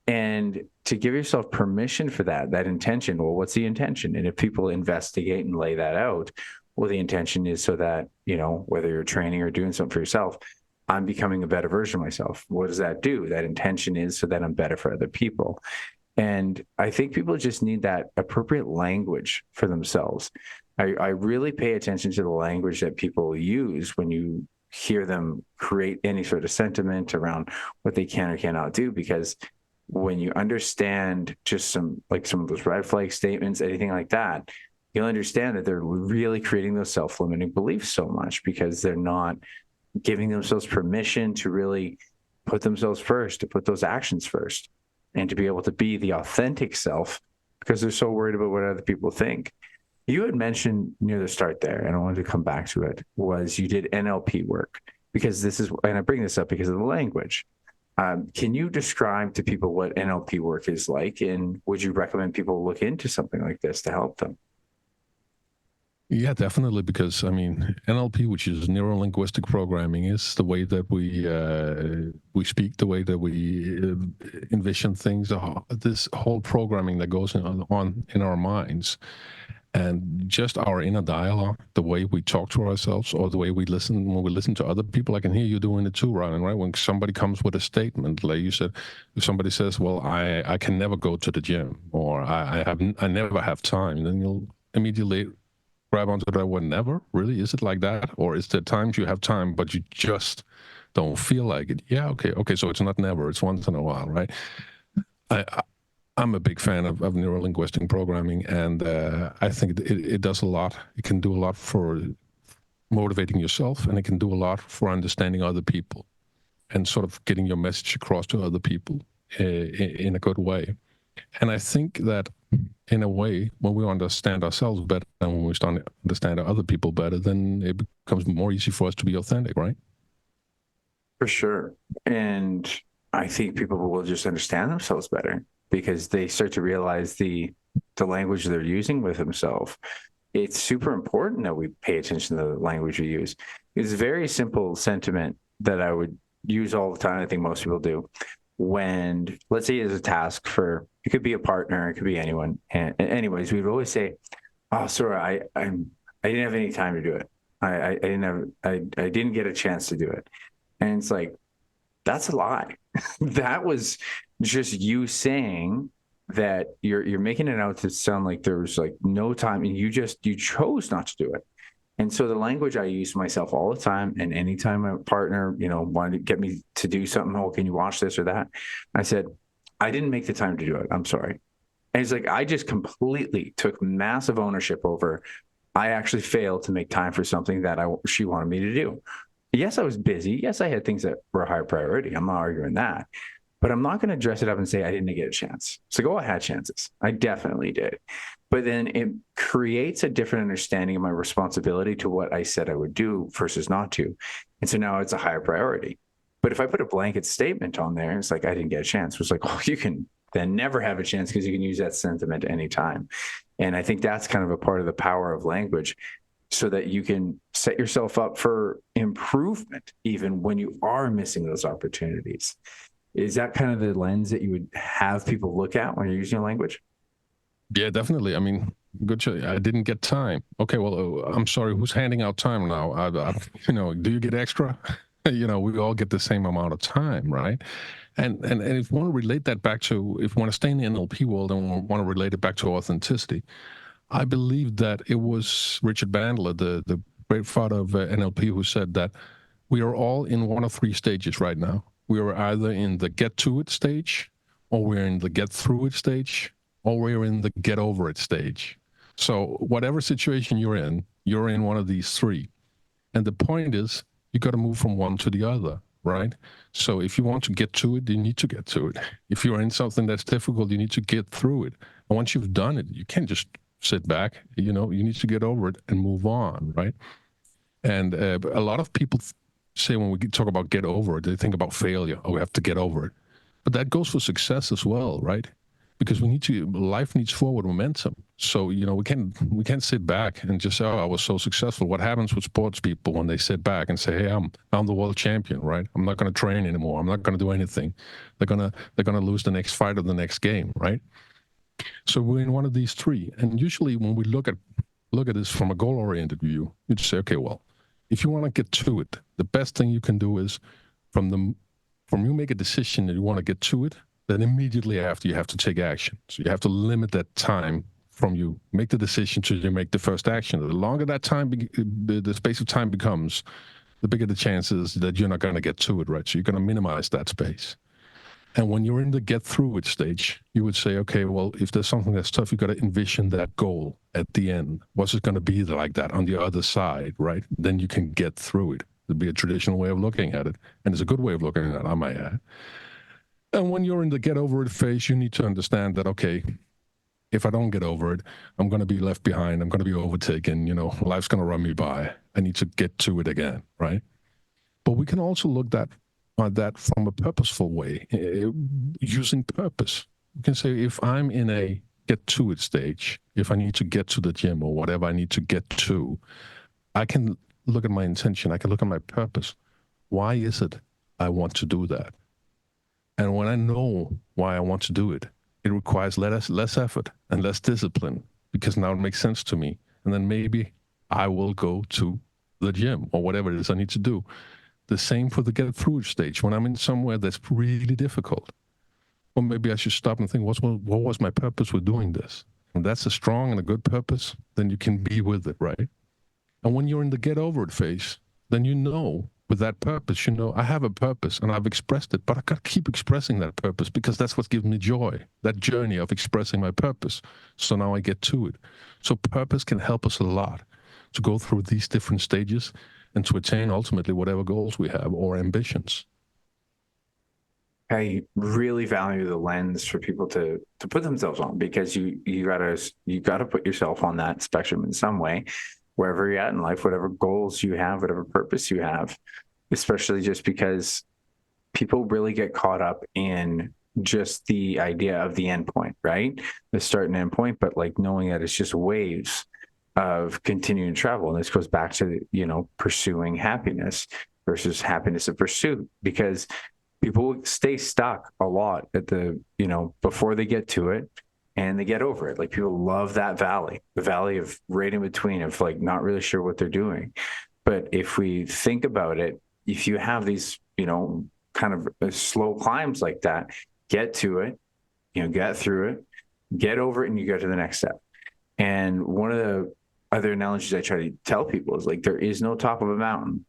S1: And to give yourself permission for that intention. Well, what's the intention? And if people investigate and lay that out, well, the intention is so that, whether you're training or doing something for yourself, I'm becoming a better version of myself. What does that do? That intention is so that I'm better for other people. And I think people just need that appropriate language for themselves. I really pay attention to the language that people use when you hear them create any sort of sentiment around what they can or cannot do, because when you understand just some of those red flag statements, anything like that, you'll understand that they're really creating those self-limiting beliefs so much because they're not giving themselves permission to really put themselves first, to put those actions first, and to be able to be the authentic self because they're so worried about what other people think. You had mentioned near the start there, and I wanted to come back to it, was you did NLP work, because and I bring this up because of the language. Can you describe to people what NLP work is like, and would you recommend people look into something like this to help them?
S2: Yeah, definitely, because NLP, which is neuro-linguistic programming, is the way that we speak, the way that we envision things, this whole programming that goes on in our minds, and just our inner dialogue, the way we talk to ourselves, or the way we listen when we listen to other people. I can hear you doing it too, Ryan, right? When somebody comes with a statement, like you said, if somebody says, "Well, I can never go to the gym," or I never have time," then you'll immediately grab onto that one. Never? Really? Is it like that? Or is there times you have time, but you just don't feel like it? Yeah, okay. So it's not never, it's once in a while, right? I'm a big fan of neuro-linguistic programming, and I think it does a lot. It can do a lot for motivating yourself, and it can do a lot for understanding other people and sort of getting your message across to other people in a good way. And I think that in a way, when we understand ourselves better and when we start to understand other people better, then it becomes more easy for us to be authentic, right?
S1: For sure. And I think people will just understand themselves better because they start to realize the language they're using with themselves. It's super important that we pay attention to the language we use. It's a very simple sentiment that I would use all the time. I think most people do. When, let's say, there's a task for, it could be a partner, it could be anyone. And anyways, we'd always say, "Oh, sorry, I didn't have any time to do it. I didn't get a chance to do it." And it's like, that's a lie. That was just you saying that you're making it out to sound like there was like no time, and you chose not to do it. And so the language I use myself all the time, and anytime a partner, wanted to get me to do something, "Oh, can you watch this or that?" I said, "I didn't make the time to do it. I'm sorry." And it's like, I just completely took massive ownership over, I actually failed to make time for something that she wanted me to do. Yes, I was busy. Yes, I had things that were a higher priority. I'm not arguing that. But I'm not going to dress it up and say I didn't get a chance. So I had chances. I definitely did. But then it creates a different understanding of my responsibility to what I said I would do versus not to. And so now it's a higher priority. But if I put a blanket statement on there, it's like, I didn't get a chance. It's like, oh, you can then never have a chance because you can use that sentiment anytime. And I think that's kind of a part of the power of language, so that you can set yourself up for improvement, even when you are missing those opportunities. Is that kind of the lens that you would have people look at when you're using language?
S2: Yeah, definitely. Good choice. I didn't get time. Okay, well, I'm sorry. Who's handing out time now? Do you get extra? We all get the same amount of time, right? And if you want to relate that back to, if you want to stay in the NLP world and want to relate it back to authenticity, I believe that it was Richard Bandler, the great father of NLP, who said that we are all in one of three stages right now. We are either in the get to it stage, or we're in the get through it stage, or we're in the get over it stage. So whatever situation you're in one of these three. And the point is, you got to move from one to the other, right? So if you want to get to it, you need to get to it. If you're in something that's difficult, you need to get through it. And once you've done it, you can't just sit back. You need to get over it and move on, right? And a lot of people say when we talk about get over it, they think about failure. Oh, we have to get over it. But that goes for success as well, right? Because life needs forward momentum. So, we can't sit back and just say, oh, I was so successful. What happens with sports people when they sit back and say, hey, I'm the world champion, right? I'm not going to train anymore. I'm not going to do anything. They're going to lose the next fight or the next game, right? So we're in one of these three. And usually when we look at this from a goal-oriented view, you'd say, okay, well, if you want to get to it, the best thing you can do is from you make a decision that you want to get to it, then immediately after you have to take action. So you have to limit that time from you make the decision to you make the first action. The longer that time, the space of time becomes, the bigger the chances that you're not going to get to it, right? So you're going to minimize that space. And when you're in the get through it stage, you would say, okay, well, if there's something that's tough, you got to envision that goal at the end. What's it going to be like that on the other side, right? Then you can get through it. It'd be a traditional way of looking at it. And it's a good way of looking at it, I might add. And when you're in the get over it phase, you need to understand that, okay, if I don't get over it, I'm going to be left behind. I'm going to be overtaken. Life's going to run me by. I need to get to it again, right? But we can also look at that from a purposeful way, using purpose. You can say, if I'm in a get to it stage, if I need to get to the gym or whatever I need to get to, I can look at my intention. I can look at my purpose. Why is it I want to do that? And when I know why I want to do it, it requires less effort and less discipline, because now it makes sense to me. And then maybe I will go to the gym or whatever it is I need to do. The same for the get through stage. When I'm in somewhere that's really difficult, well, maybe I should stop and think, what was my purpose with doing this? And that's a strong and a good purpose, then you can be with it, right? And when you're in the get over it phase, then with that purpose, I have a purpose and I've expressed it, but I got to keep expressing that purpose because that's what gives me joy, that journey of expressing my purpose. So now I get to it. So purpose can help us a lot to go through these different stages and to attain ultimately whatever goals we have or ambitions.
S1: I really value the lens for people to put themselves on, because you gotta put yourself on that spectrum in some way, wherever you're at in life, whatever goals you have, whatever purpose you have, especially just because people really get caught up in just the idea of the end point, right? The start and end point, but like knowing that it's just waves of continuing travel. And this goes back to, pursuing happiness versus happiness of pursuit, because people stay stuck a lot at the, before they get to it and they get over it. Like people love that valley, the valley of right in between, of like not really sure what they're doing. But if we think about it, if you have these, kind of slow climbs like that, get to it, get through it, get over it, and you go to the next step. And one of the other analogies I try to tell people is like, there is no top of a mountain,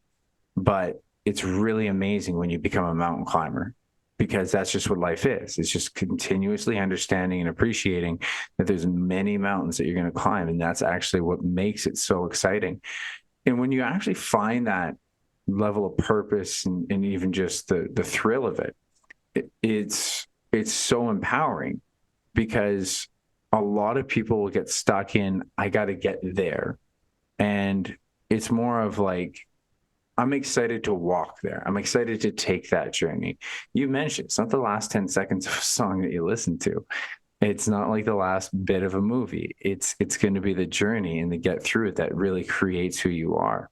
S1: but it's really amazing when you become a mountain climber, because that's just what life is. It's just continuously understanding and appreciating that there's many mountains that you're going to climb. And that's actually what makes it so exciting. And when you actually find that level of purpose and even just the thrill of it, it's so empowering, because a lot of people will get stuck in, I got to get there. And it's more of like, I'm excited to walk there. I'm excited to take that journey. You mentioned it's not the last 10 seconds of a song that you listen to. It's not like the last bit of a movie. It's going to be the journey and the get through it that really creates who you are.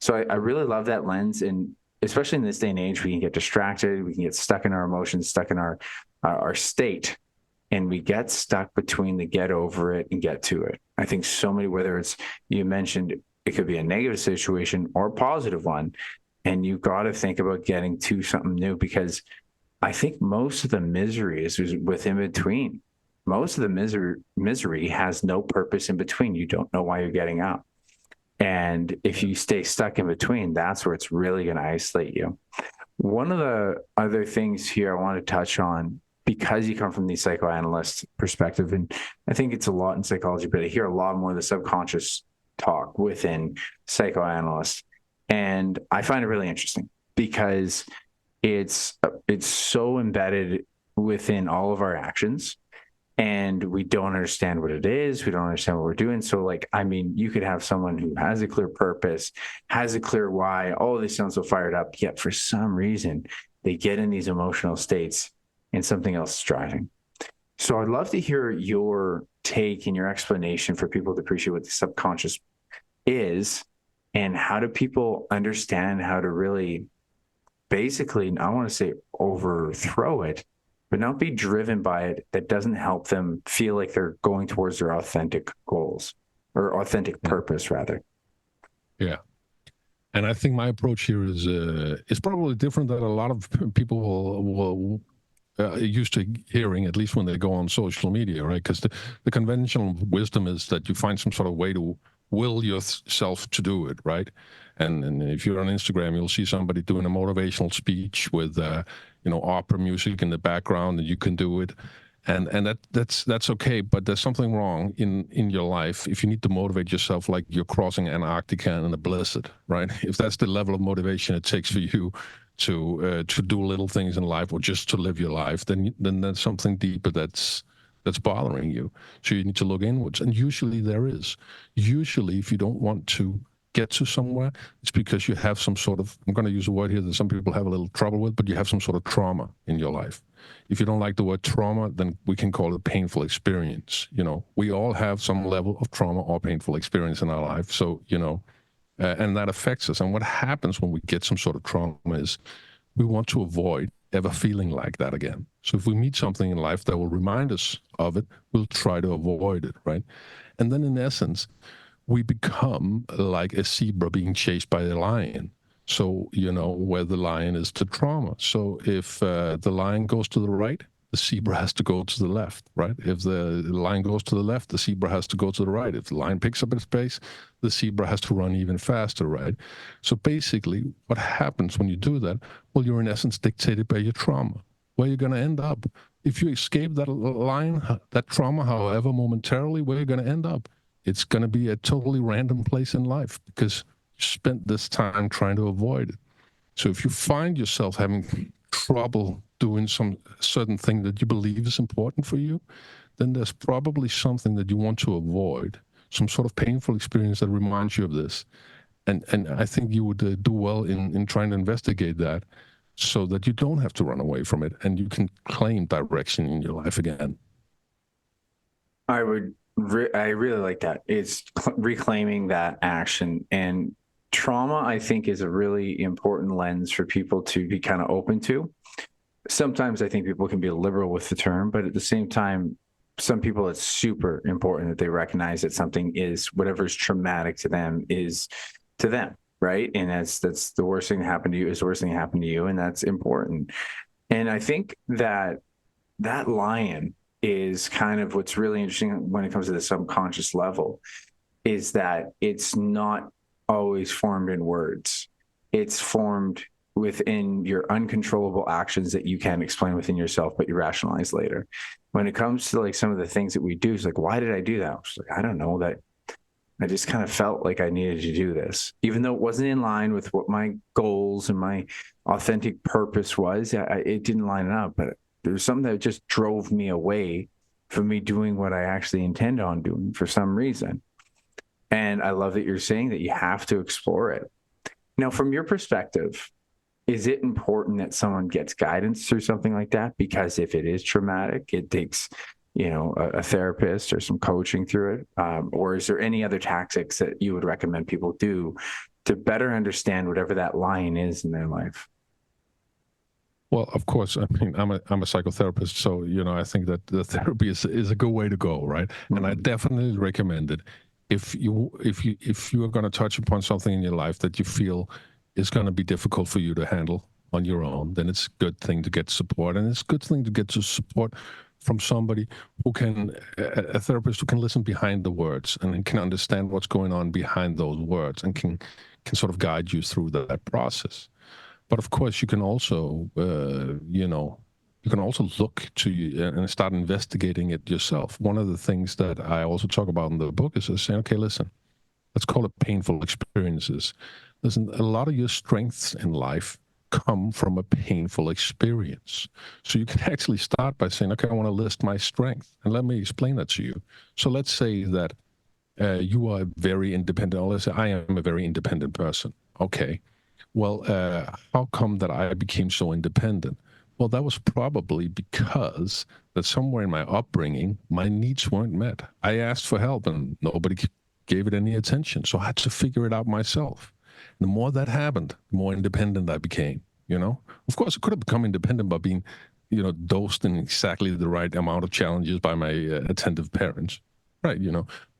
S1: So I really love that lens. And especially in this day and age, we can get distracted. We can get stuck in our emotions, stuck in our state. And we get stuck between the get over it and get to it. I think so many, whether it's, you mentioned, it could be a negative situation or a positive one. And you've got to think about getting to something new, because I think most of the misery is with in between. Most of the misery has no purpose in between. You don't know why you're getting up. And if you stay stuck in between, that's where it's really going to isolate you. One of the other things here I want to touch on, because you come from the psychoanalyst perspective, and I think it's a lot in psychology, but I hear a lot more of the subconscious talk within psychoanalysts. And I find it really interesting because it's so embedded within all of our actions, and we don't understand what it is. We don't understand what we're doing. So like, I mean, you could have someone who has a clear purpose, has a clear why. Oh, they sound so fired up, yet for some reason they get in these emotional states and something else is driving. So I'd love to hear your take and your explanation for people to appreciate what the subconscious is, and how do people understand how to really basically, I want to say overthrow it, but not be driven by it. That doesn't help them feel like they're going towards their authentic goals or authentic purpose, rather.
S2: Yeah. And I think my approach here is probably different than a lot of people will used to hearing, at least when they go on social media, right? Because the conventional wisdom is that you find some sort of way to will yourself to do it, right? And if you're on Instagram, you'll see somebody doing a motivational speech with opera music in the background, and you can do it. And that's okay, but there's something wrong in your life if you need to motivate yourself like you're crossing Antarctica in a blizzard, right? If that's the level of motivation it takes for you to do little things in life or just to live your life, then there's something deeper that's bothering you. So you need to look inwards, and usually there is. Usually, if you don't want to get to somewhere, it's because you have some sort of, I'm going to use a word here that some people have a little trouble with, but you have some sort of trauma in your life. If you don't like the word trauma, then we can call it painful experience. We all have some level of trauma or painful experience in our life. So, and that affects us. And what happens when we get some sort of trauma is we want to avoid ever feeling like that again. So if we meet something in life that will remind us of it, we'll try to avoid it, right? And then in essence, we become like a zebra being chased by a lion. So, where the lion is the trauma. So if the lion goes to the right, the zebra has to go to the left, right? If the lion goes to the left, the zebra has to go to the right. If the lion picks up its pace, the zebra has to run even faster, right? So basically, what happens when you do that? Well, you're in essence dictated by your trauma. Where you're going to end up. If you escape that lion, that trauma, however momentarily, where you're going to end up, it's going to be a totally random place in life because you spent this time trying to avoid it. So if you find yourself having trouble doing some certain thing that you believe is important for you, then there's probably something that you want to avoid, some sort of painful experience that reminds you of this. And I think you would do well in trying to investigate that so that you don't have to run away from it and you can claim direction in your life again.
S1: I really like that. It's reclaiming that action. And trauma, I think, is a really important lens for people to be kind of open to. Sometimes I think people can be liberal with the term, but at the same time, some people, it's super important that they recognize that something is, whatever's traumatic to them is to them, right? And that's the worst thing that happened to you is the worst thing that happened to you, and that's important. And I think that lion is kind of what's really interesting when it comes to the subconscious level, is that it's not always formed in words. It's formed within your uncontrollable actions that you can't explain within yourself, but you rationalize later. When it comes to like some of the things that we do, it's like, why did I do that? It's like, I don't know, that I just kind of felt like I needed to do this, even though it wasn't in line with what my goals and my authentic purpose was. It didn't line up, but there was something that just drove me away from me doing what I actually intend on doing for some reason. And I love that you're saying that you have to explore it. Now, from your perspective, is it important that someone gets guidance through something like that? Because if it is traumatic, it takes, a therapist or some coaching through it. Or is there any other tactics that you would recommend people do to better understand whatever that line is in their life?
S2: Well, of course, I mean, I'm a psychotherapist, so I think that the therapy is a good way to go, right? Mm-hmm. And I definitely recommend it. If you are going to touch upon something in your life that you feel is going to be difficult for you to handle on your own, then it's a good thing to get support, and it's a good thing to get support from somebody who can, a therapist who can listen behind the words and can understand what's going on behind those words and can sort of guide you through that process. But of course, you can also, you can also look to you and start investigating it yourself. One of the things that I also talk about in the book is saying, okay, listen, let's call it painful experiences. Listen, a lot of your strengths in life come from a painful experience. So you can actually start by saying, okay, I want to list my strength, and let me explain that to you. So let's say that you are very independent, or let's say I am a very independent person. Okay, well, how come that I became so independent? Well, that was probably because that somewhere in my upbringing, my needs weren't met. I asked for help and nobody gave it any attention. So I had to figure it out myself. The more that happened, the more independent I became, you know? Of course, I could have become independent by being, dosed in exactly the right amount of challenges by my attentive parents, right?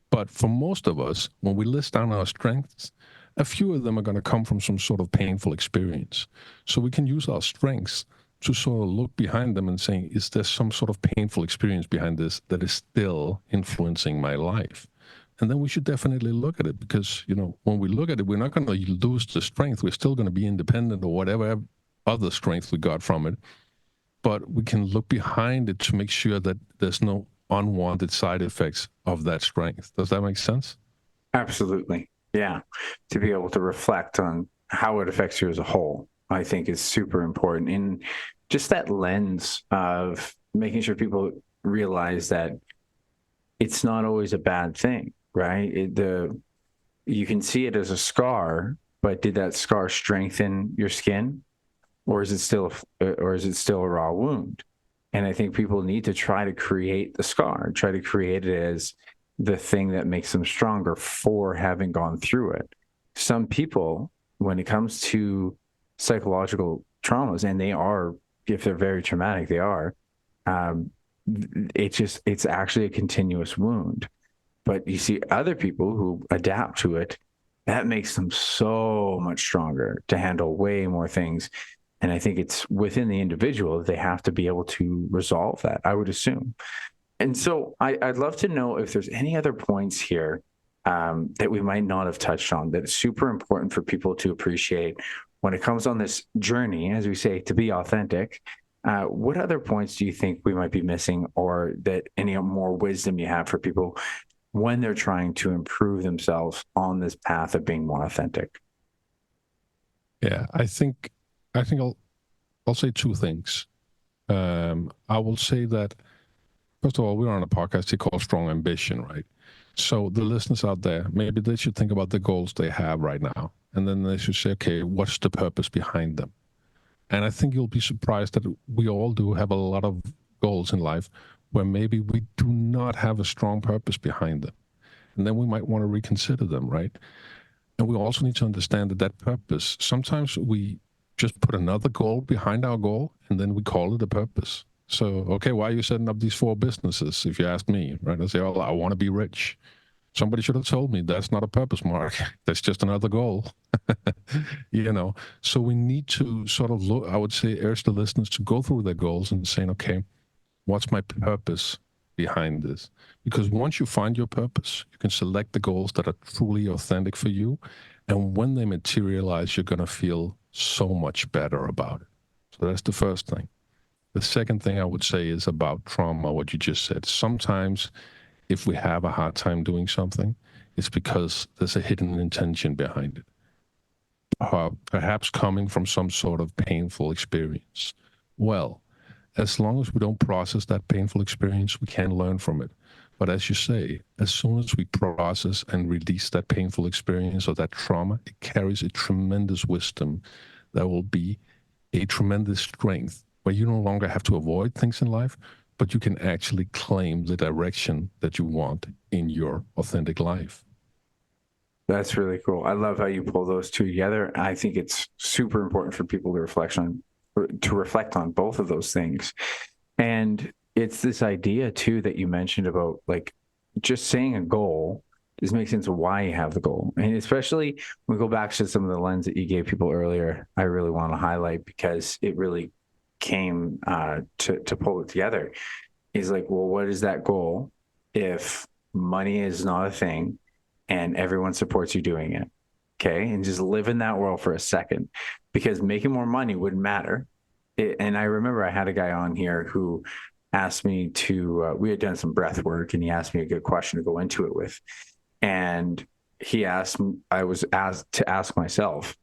S2: But for most of us, when we list down our strengths, a few of them are going to come from some sort of painful experience. So we can use our strengths to sort of look behind them and saying, is there some sort of painful experience behind this that is still influencing my life? And then we should definitely look at it because, when we look at it, we're not going to lose the strength. We're still going to be independent or whatever other strength we got from it. But we can look behind it to make sure that there's no unwanted side effects of that strength. Does that make sense?
S1: Absolutely. Yeah. To be able to reflect on how it affects you as a whole, I think is super important. And just that lens of making sure people realize that it's not always a bad thing, right? You can see it as a scar, but did that scar strengthen your skin, or is it still a raw wound? And I think people need to try to create the scar, try to create it as the thing that makes them stronger for having gone through it. Some people, when it comes to psychological traumas, and they are, if they're very traumatic, they are, it's actually a continuous wound. But you see other people who adapt to it, that makes them so much stronger to handle way more things. And I think it's within the individual that they have to be able to resolve that, I would assume. And so I'd love to know if there's any other points here that we might not have touched on that's super important for people to appreciate when it comes on this journey, as we say, to be authentic. What other points do you think we might be missing, or that any more wisdom you have for people when they're trying to improve themselves on this path of being more authentic?
S2: Yeah, I think I'll say two things. I will say that, first of all, we're on a podcast here called Strong Ambition, right? So the listeners out there, maybe they should think about the goals they have right now. And then they should say, okay, what's the purpose behind them? And I think you'll be surprised that we all do have a lot of goals in life where maybe we do not have a strong purpose behind them. And then we might want to reconsider them, right? And we also need to understand that purpose, sometimes we just put another goal behind our goal, and then we call it a purpose. So, okay, why are you setting up these 4 businesses, if you ask me, right? I say, oh, I want to be rich. Somebody should have told me that's not a purpose, Mark. That's just another goal. So we need to sort of look, I would say, urge the listeners to go through their goals and saying, okay, what's my purpose behind this? Because once you find your purpose, you can select the goals that are truly authentic for you. And when they materialize, you're going to feel so much better about it. So that's the first thing. The second thing I would say is about trauma, what you just said. Sometimes if we have a hard time doing something, it's because there's a hidden intention behind it. Perhaps coming from some sort of painful experience. Well, as long as we don't process that painful experience, we can learn from it. But as you say, as soon as we process and release that painful experience or that trauma, it carries a tremendous wisdom that will be a tremendous strength where you no longer have to avoid things in life, but you can actually claim the direction that you want in your authentic life.
S1: That's really cool. I love how you pull those two together. I think it's super important for people to reflect on both of those things. And it's this idea too that you mentioned about, like, just saying a goal does make sense of why you have the goal. And especially when we go back to some of the lens that you gave people earlier, I really want to highlight, because it really came to pull it together. Is like, well, what is that goal if money is not a thing and everyone supports you doing it? Okay. And just live in that world for a second, because making more money wouldn't matter And I remember I had a guy on here who asked me to, we had done some breath work, and he asked me a good question to go into it with. And he asked, I was asked to ask myself,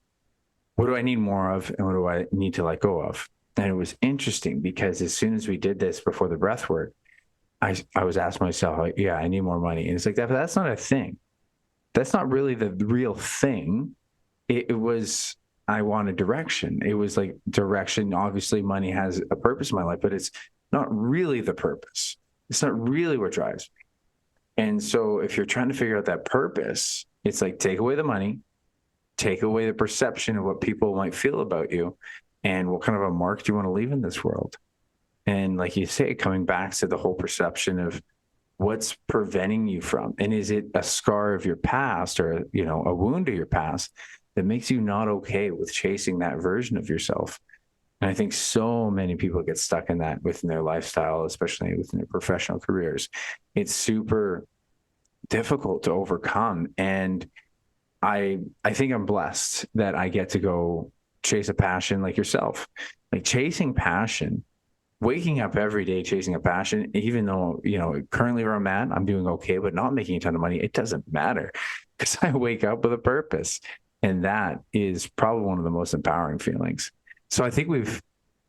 S1: what do I need more of? And what do I need to let go of? And it was interesting because as soon as we did this before the breath work, I was asking myself, like, yeah, I need more money. And it's like, that's not a thing. That's not really the real thing. It was, I wanted direction. It was like direction. Obviously, money has a purpose in my life, but it's not really the purpose. It's not really what drives me. And so if you're trying to figure out that purpose, it's like, take away the money, take away the perception of what people might feel about you, and what kind of a mark do you want to leave in this world? And like you say, coming back to the whole perception of what's preventing you from, and is it a scar of your past, or, you know, a wound of your past that makes you not okay with chasing that version of yourself? And I think so many people get stuck in that within their lifestyle, especially within their professional careers. It's super difficult to overcome. And I think I'm blessed that I get to go chase a passion like yourself. Like chasing passion, waking up every day chasing a passion, even though, you know, currently where I'm at, I'm doing okay, but not making a ton of money. It doesn't matter because I wake up with a purpose. And that is probably one of the most empowering feelings. So I think we've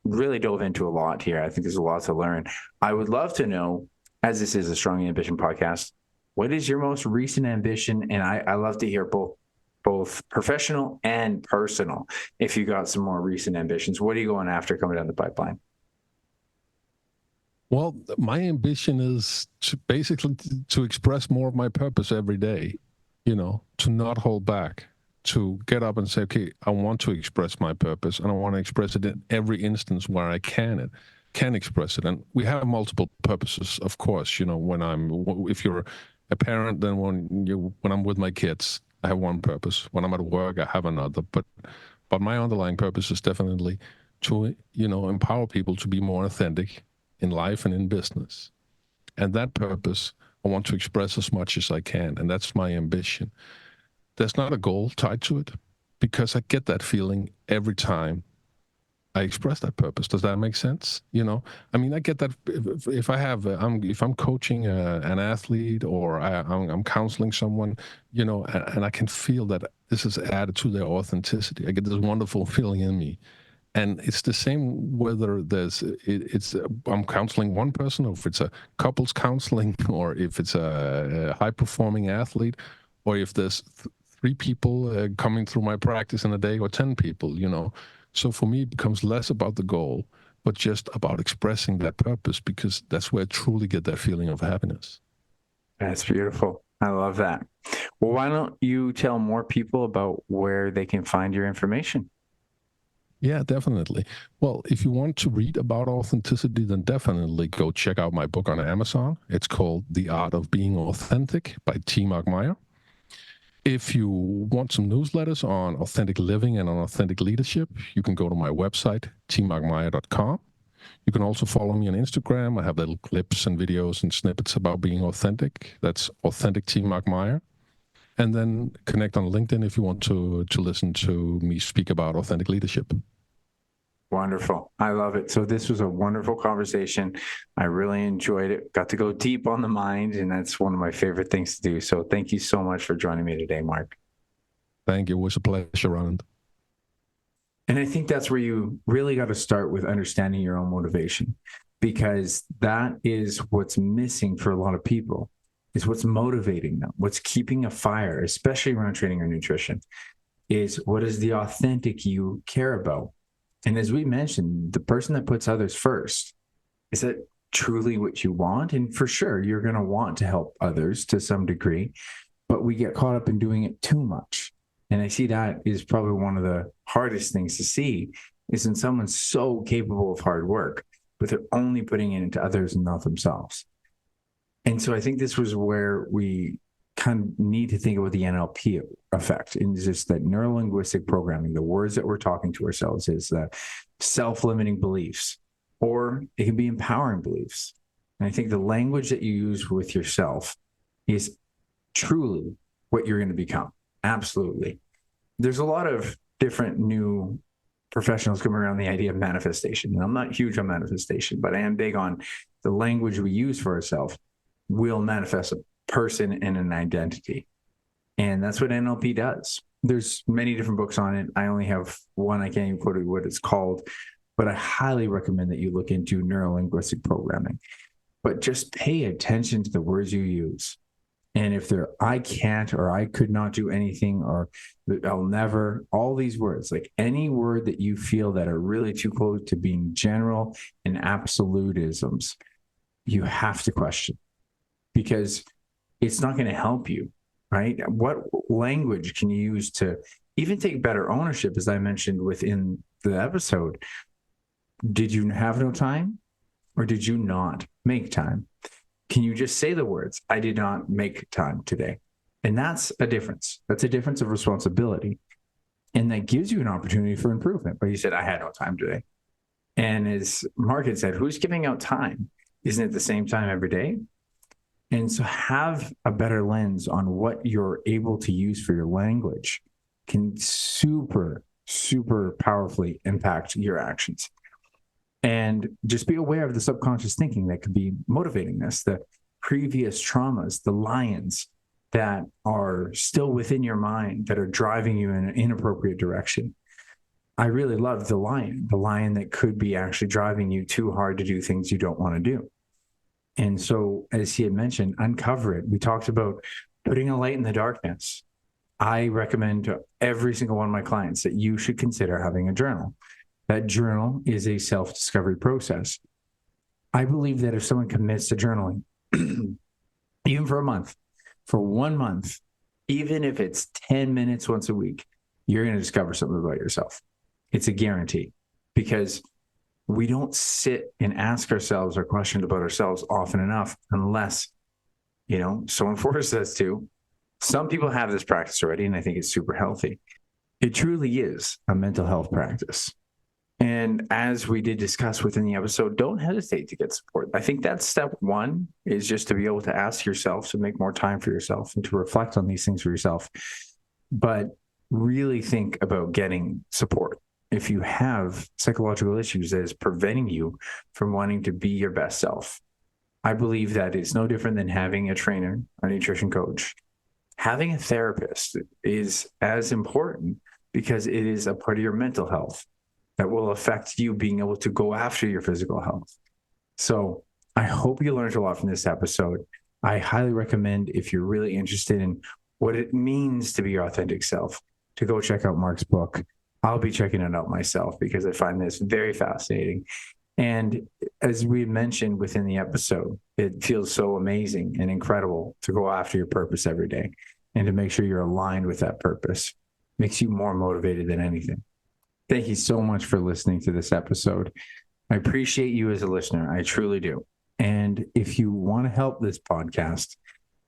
S1: really dove into a lot here. I think there's a lot to learn. I would love to know, as this is a Strong Ambition podcast, what is your most recent ambition? And I love to hear both professional and personal. If you got some more recent ambitions, what are you going after coming down the pipeline?
S2: Well, my ambition is to basically to express more of my purpose every day, you know, to not hold back, to get up and say, okay, I want to express my purpose, and I want to express it in every instance where I can express it. And we have multiple purposes, of course. You know, if you're a parent, then when I'm with my kids, I have one purpose. When I'm at work, I have another. But my underlying purpose is definitely to, you know, empower people to be more authentic in life and in business. And that purpose, I want to express as much as I can. And that's my ambition. There's not a goal tied to it, because I get that feeling every time I express that purpose. Does that make sense? You know, I mean, I get that if I'm coaching an athlete, or I'm counseling someone, you know, and I can feel that this is added to their authenticity. I get this wonderful feeling in me. And it's the same whether I'm counseling one person, or if it's a couples counseling, or if it's a high performing athlete, or if there's three people coming through my practice in a day, or 10 people, you know. So for me, it becomes less about the goal, but just about expressing that purpose, because that's where I truly get that feeling of happiness.
S1: That's beautiful. I love that. Well, why don't you tell more people about where they can find your information?
S2: Yeah, definitely. Well, if you want to read about authenticity, then definitely go check out my book on Amazon. It's called The Art of Being Authentic by Meyer. If you want some newsletters on authentic living and on authentic leadership, you can go to my website, tmarkmeyer.com. You can also follow me on Instagram. I have little clips and videos and snippets about being authentic. That's authentic Meyer. And then connect on LinkedIn if you want to listen to me speak about authentic leadership.
S1: Wonderful. I love it. So this was a wonderful conversation. I really enjoyed it. Got to go deep on the mind, and that's one of my favorite things to do. So thank you so much for joining me today, Mark.
S2: Thank you. It was a pleasure, Anand.
S1: And I think that's where you really got to start with understanding your own motivation, because that is what's missing for a lot of people, is what's motivating them, what's keeping a fire, especially around training or nutrition, is what is the authentic you care about. And as we mentioned, the person that puts others first, is that truly what you want? And for sure, you're going to want to help others to some degree, but we get caught up in doing it too much. And I see that is probably one of the hardest things to see, is when someone's so capable of hard work, but they're only putting it into others and not themselves. And so I think this was where we kind of need to think about the NLP effect, and just that neuro-linguistic programming, the words that we're talking to ourselves, is the self-limiting beliefs, or it can be empowering beliefs. And I think the language that you use with yourself is truly what you're going to become. Absolutely. There's a lot of different new professionals come around the idea of manifestation. And I'm not huge on manifestation, but I am big on the language we use for ourselves will manifest a person and an identity. And that's what NLP does. There's many different books on it. I only have one. I can't even quote what it's called, but I highly recommend that you look into neuro-linguistic programming. But just pay attention to the words you use. And if they're, I can't, or I could not do anything, or I'll never, all these words, like any word that you feel that are really too close to being general and absolutisms, you have to question, because it's not going to help you, right? What language can you use to even take better ownership, as I mentioned within the episode? Did you have no time, or did you not make time? Can you just say the words, I did not make time today? And that's a difference. That's a difference of responsibility. And that gives you an opportunity for improvement. But you said, I had no time today. And as Mark had said, who's giving out time? Isn't it the same time every day? And so have a better lens on what you're able to use for your language can super, super powerfully impact your actions. And just be aware of the subconscious thinking that could be motivating this, the previous traumas, the lions that are still within your mind that are driving you in an inappropriate direction. I really love the lion that could be actually driving you too hard to do things you don't want to do. And so, as he had mentioned, uncover it. We talked about putting a light in the darkness. I recommend to every single one of my clients that you should consider having a journal. That journal is a self-discovery process. I believe that if someone commits to journaling, even for a month, for 1 month, even if it's 10 minutes once a week, you're going to discover something about yourself. It's a guarantee, because we don't sit and ask ourselves or question about ourselves often enough unless, someone forces us to. Some people have this practice already, and I think it's super healthy. It truly is a mental health practice. And as we did discuss within the episode, don't hesitate to get support. I think that's step one, is just to be able to ask yourself to make more time for yourself and to reflect on these things for yourself. But really think about getting support. If you have psychological issues that is preventing you from wanting to be your best self, I believe that it's no different than having a trainer, a nutrition coach. Having a therapist is as important, because it is a part of your mental health that will affect you being able to go after your physical health. So I hope you learned a lot from this episode. I highly recommend, if you're really interested in what it means to be your authentic self, to go check out Mark's book. I'll be checking it out myself because I find this very fascinating. And as we mentioned within the episode, it feels so amazing and incredible to go after your purpose every day and to make sure you're aligned with that purpose. Makes you more motivated than anything. Thank you so much for listening to this episode. I appreciate you as a listener. I truly do. And if you want to help this podcast,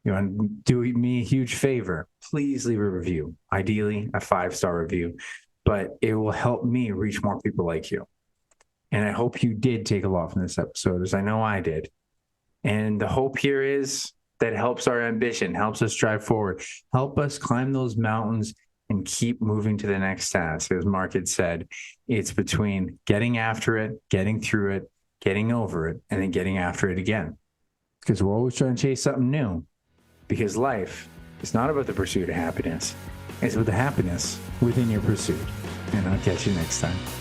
S1: you want to do me a huge favor, please leave a review, ideally a 5-star review, but it will help me reach more people like you. And I hope you did take a lot from this episode, as I know I did. And the hope here is that helps our ambition, helps us drive forward, help us climb those mountains and keep moving to the next task. As Mark had said, it's between getting after it, getting through it, getting over it, and then getting after it again. Because we're always trying to chase something new. Because life is not about the pursuit of happiness. It's about the happiness within your pursuit. And I'll catch you next time.